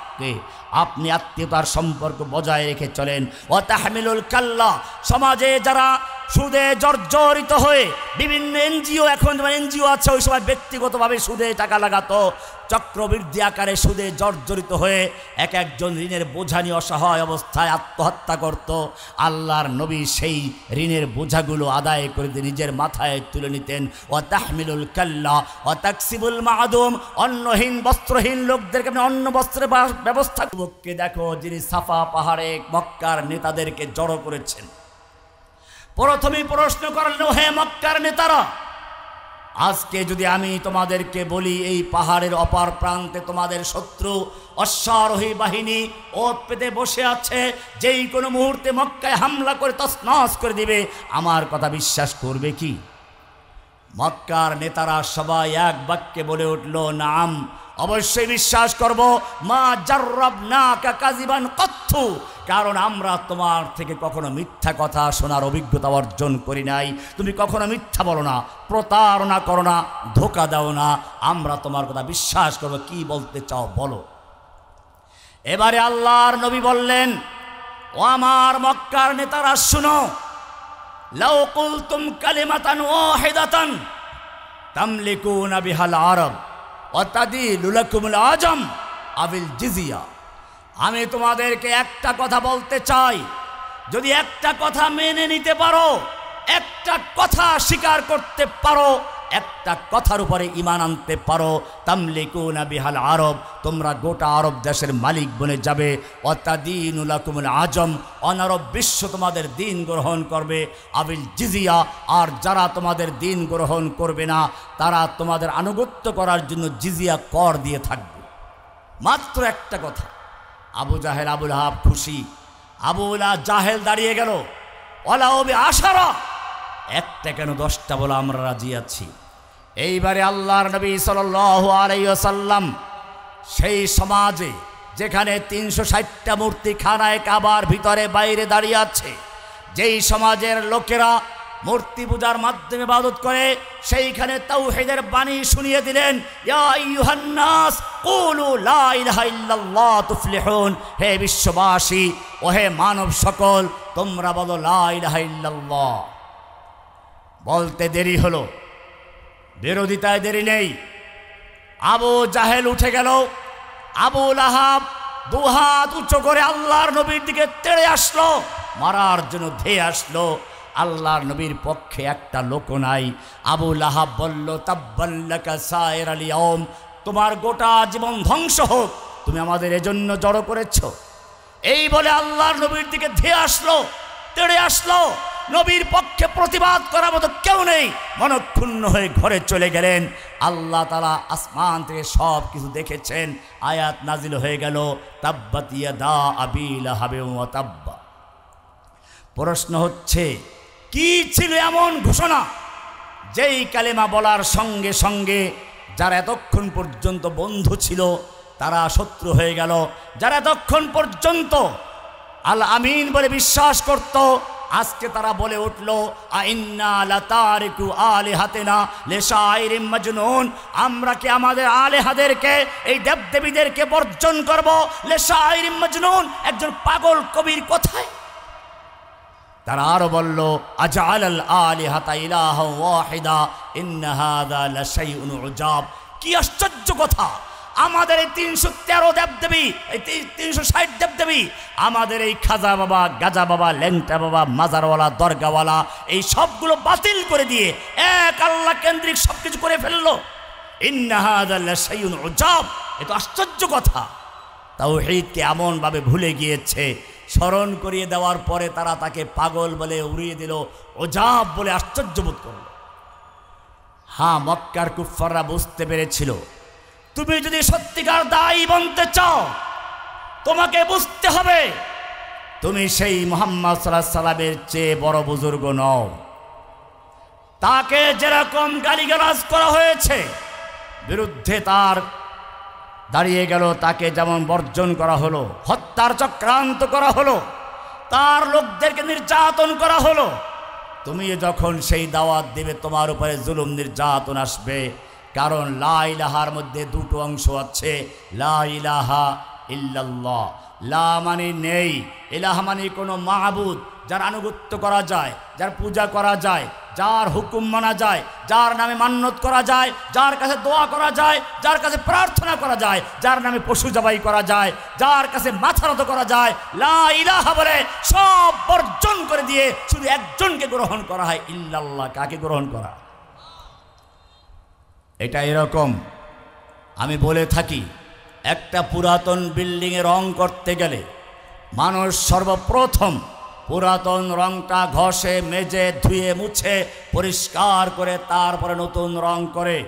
আপনি আত্মীয়তার সম্পর্ক বজায় রেখে চলেন। ওয়া তাহমিলুল কাল্লা, সমাজে যারা সুদে জর্জরিত হয়ে বিভিন্ন এনজিও, এখন এনজিও আছে, ওই সময় ব্যক্তিগতভাবে সুদে টাকা লাগাতো, চক্রবৃদ্ধি আকারে সুদে জর্জরিত হয়ে এক একজন ঋণের বোঝা নিয়ে অসহায় অবস্থায় আত্মহত্যা করত। আল্লাহর নবী সেই ঋণের বোঝাগুলো আদায় করে দিয়ে নিজের মাথায় তুলে নিতেন। ও তাহমিলুল কাল্লা ও তাকসিবুল মাদুম, অন্নহীন বস্ত্রহীন লোকদেরকে আপনি অন্ন বস্ত্রের ব্যবস্থা। যুবককে দেখো যিনি সাফা পাহাড়ে মক্কার নেতাদেরকে জড়ো করেছেন। প্রথমেই প্রশ্ন করলেন, হে মক্কার নেতারা, আজকে যদি আমি তোমাদেরকে বলি এই পাহাড়ের অপার প্রান্তে তোমাদের শত্রু অশ্বারোহী বাহিনী ওত পেতে বসে আছে, যেই কোনো মুহূর্তে মক্কায় হামলা করে তছনছ করে দিবে, আমার কথা বিশ্বাস করবে কি? মক্কার নেতারা সবাই এক বাক্যে বলে উঠল, নাম, অবশ্যই বিশ্বাস করব। মা জাররাবনাকা কাযিবান কত্তু, কারণ আমরা তোমার থেকে কখনো মিথ্যা কথা শোনার অভিজ্ঞতা অর্জন করি নাই। তুমি কখনো মিথ্যা বলো না, প্রতারণা করো না, ধোঁকা দাও না, আমরা তোমার কথা বিশ্বাস করব। কি বলতে চাও বলো। এবারে আল্লাহর নবী বললেন, ও আমার মক্কার নেতারা শুনো, লাউ কুলতুম কালিমাতান ওয়াহিদাতান তামলিকুনা বিহাল আরব ওয়া তাদিলু লাকুমুল আজম আবিল জিজিয়া। আমি তোমাদেরকে একটা কথা বলতে চাই, যদি একটা কথা মেনে নিতে পারো, একটা কথা স্বীকার করতে পারো, একটা কথার উপরে ঈমান আনতে পারো, তামলিকুনা বিহাল আরব, তোমরা গোটা আরব দেশের মালিক বনে যাবে। ওয়াতাদিনু লাকুমুল আজম, অনারব বিশ্ব তোমাদের দিন গ্রহণ করবে। আবিল জিজিয়া, আর যারা তোমাদের দিন গ্রহণ করবে না তারা তোমাদের আনুগত্য করার জন্য জিজিয়া কর দিয়ে থাকবে। মাত্র একটা কথা। আবু জাহেল আবুল আহাব খুশি, জাহেল দাঁড়িয়ে গেল, ওয়ালাউবি আশারা, একটা কেন 10টা বলো আমরা রাজি আছি। এইবারে আল্লাহর নবী সাল্লাল্লাহু আলাইহি ওয়াসাল্লাম সেই সমাজে যেখানে 360টা মূর্তি খানায় কাবার ভিতরে বাইরে দাঁড়িয়ে আছে, যেই সমাজের লোকেরা মূর্তি পূজার মাধ্যমে ইবাদত করে, সেইখানে তাওহীদের বাণী শুনিয়ে দিলেন, ইয়া আইয়ুহান নাস কুলু লা ইলাহা ইল্লাল্লাহ তুফলিহুন, হে বিশ্ববাসী ও হে মানব সকল, তোমরা বলো লা ইলাহা ইল্লাল্লাহ। বলতে দেরি হলো, বিরোধিতায় দেরি নেই। আবু জাহেল উঠে গেল, আবু লাহাব দুহাত উঁচু করে আল্লাহর নবীর দিকে তেড়ে আসলো, মারার জন্য ধেয়ে আসলো। আল্লাহর নবীর পক্ষে একটা লোক নাই। আবু লাহাব বলল, তাব্বাল্লাকা সায়রাল ইয়াউম, তোমার গোটা জীবন ধ্বংস হোক, তুমি আমাদের এজন্য জড়ো করেছ। এই বলে আল্লাহর নবীর দিকে ধেয়ে আসলো, তেড়ে আসলো। নবীর পক্ষে প্রতিবাদ করার মতো কেউ নেই, মনক্ষুণ্ণ হয়ে ঘরে চলে গেলেন। আল্লাহ তাআলা আসমান থেকে সব কিছু দেখেছেন, আয়াত নাজিল হয়ে গেল, তাব্বাত ইয়াদা আবি লাহাব ওয়া তাব্বা। প্রশ্ন হচ্ছে, কি ছিল এমন ঘোষণা যেই কালেমা বলার সঙ্গে সঙ্গে যারা এতক্ষণ পর্যন্ত বন্ধু ছিল তারা শত্রু হয়ে গেল, যারা এতক্ষণ পর্যন্ত আল আমিন বলে বিশ্বাস করত আজকে তারা বলে উঠল, আইন্না লাতারিকু আলিহাতিনা লিশাইরিম মাজনুন, আমরা কি আমাদের আলেহাদেরকে, এই দেবদেবীদেরকে বর্জন করব লিশাইরিম মাজনুন, একজন পাগল কবির কথায়। তারা আরো বলল, আজআলাল আলিহাতা ইলাহা ওয়াহিদা ইন্না হাযা লাশাইউন উজাব। কি আশ্চর্য কথা, আমাদের এই 313 দেবদেবী, এই 360 দেবদেবী, আমাদের এই খাজা বাবা, গাজা বাবা, ল্যাংটা বাবা, মাজারওয়ালা, দরগাওয়ালা, এই সবগুলো বাতিল করে দিয়ে এক আল্লাহ কেন্দ্রিক সবকিছু করে ফেললো। ইন্না হাযা লাশাইউন উজাব, এ তো আশ্চর্য কথা। তাওহীদকে এমনভাবে ভুলে গিয়েছে, স্মরণ করিয়ে দেওয়ার পরে তারা তাকে পাগল বলে উড়িয়ে দিল, ওজাব বলে আশ্চর্য বোধ করল। হ্যাঁ, মক্কার কুফাররা বুঝতে পেরেছিল, তুমি যদি সত্যিকার দায়ী বনতে চাও তোমাকে বুঝতে হবে তুমি সেই মুহাম্মদ সাল্লাল্লাহু আলাইহি সাল্লামের চেয়ে বড় বুজুর্গ নও। তাকে যেরকম গালিগালাজ করা হয়েছে, বিরুদ্ধে তার দাঁড়িয়ে গেল, তাকে যেমন বর্জন করা হলো, হত্যার চক্রান্ত করা হলো, তার লোকদেরকে নির্যাতন করা হলো, তুমি যখন সেই দাওয়াত দেবে তোমার উপরে জুলুম নির্যাতন আসবে। কারণ লা ইলাহার মধ্যে দুটো অংশ আছে, লা ইলাহা ইল্লাল্লাহ লা মানে নেই, ইলাহ মানে কোনো মাহবুদ, যার আনুগত্য করা যায়, যার পূজা করা যায়, যার হুকুম মানা যায়, যার নামে মান্যত করা যায়, যার কাছে দোয়া করা যায়, যার কাছে প্রার্থনা করা যায়, যার নামে পশু জবাই করা যায়, যার কাছে মাথা নত করা যায়, লা ইলাহা বলে সব বর্জন করে দিয়ে শুধু একজনকে গ্রহণ করা হয়, ইল্লাল্লাহ। কাকে গ্রহণ করা? এটা এরকম, আমি বলে থাকি, একটা পুরাতন বিল্ডিংয়ে রং করতে গেলে মানুষ সর্বপ্রথম পুরাতন রংটা ঘষে মেজে ধুয়ে মুছে পরিষ্কার করে তারপরে নতুন রং করে।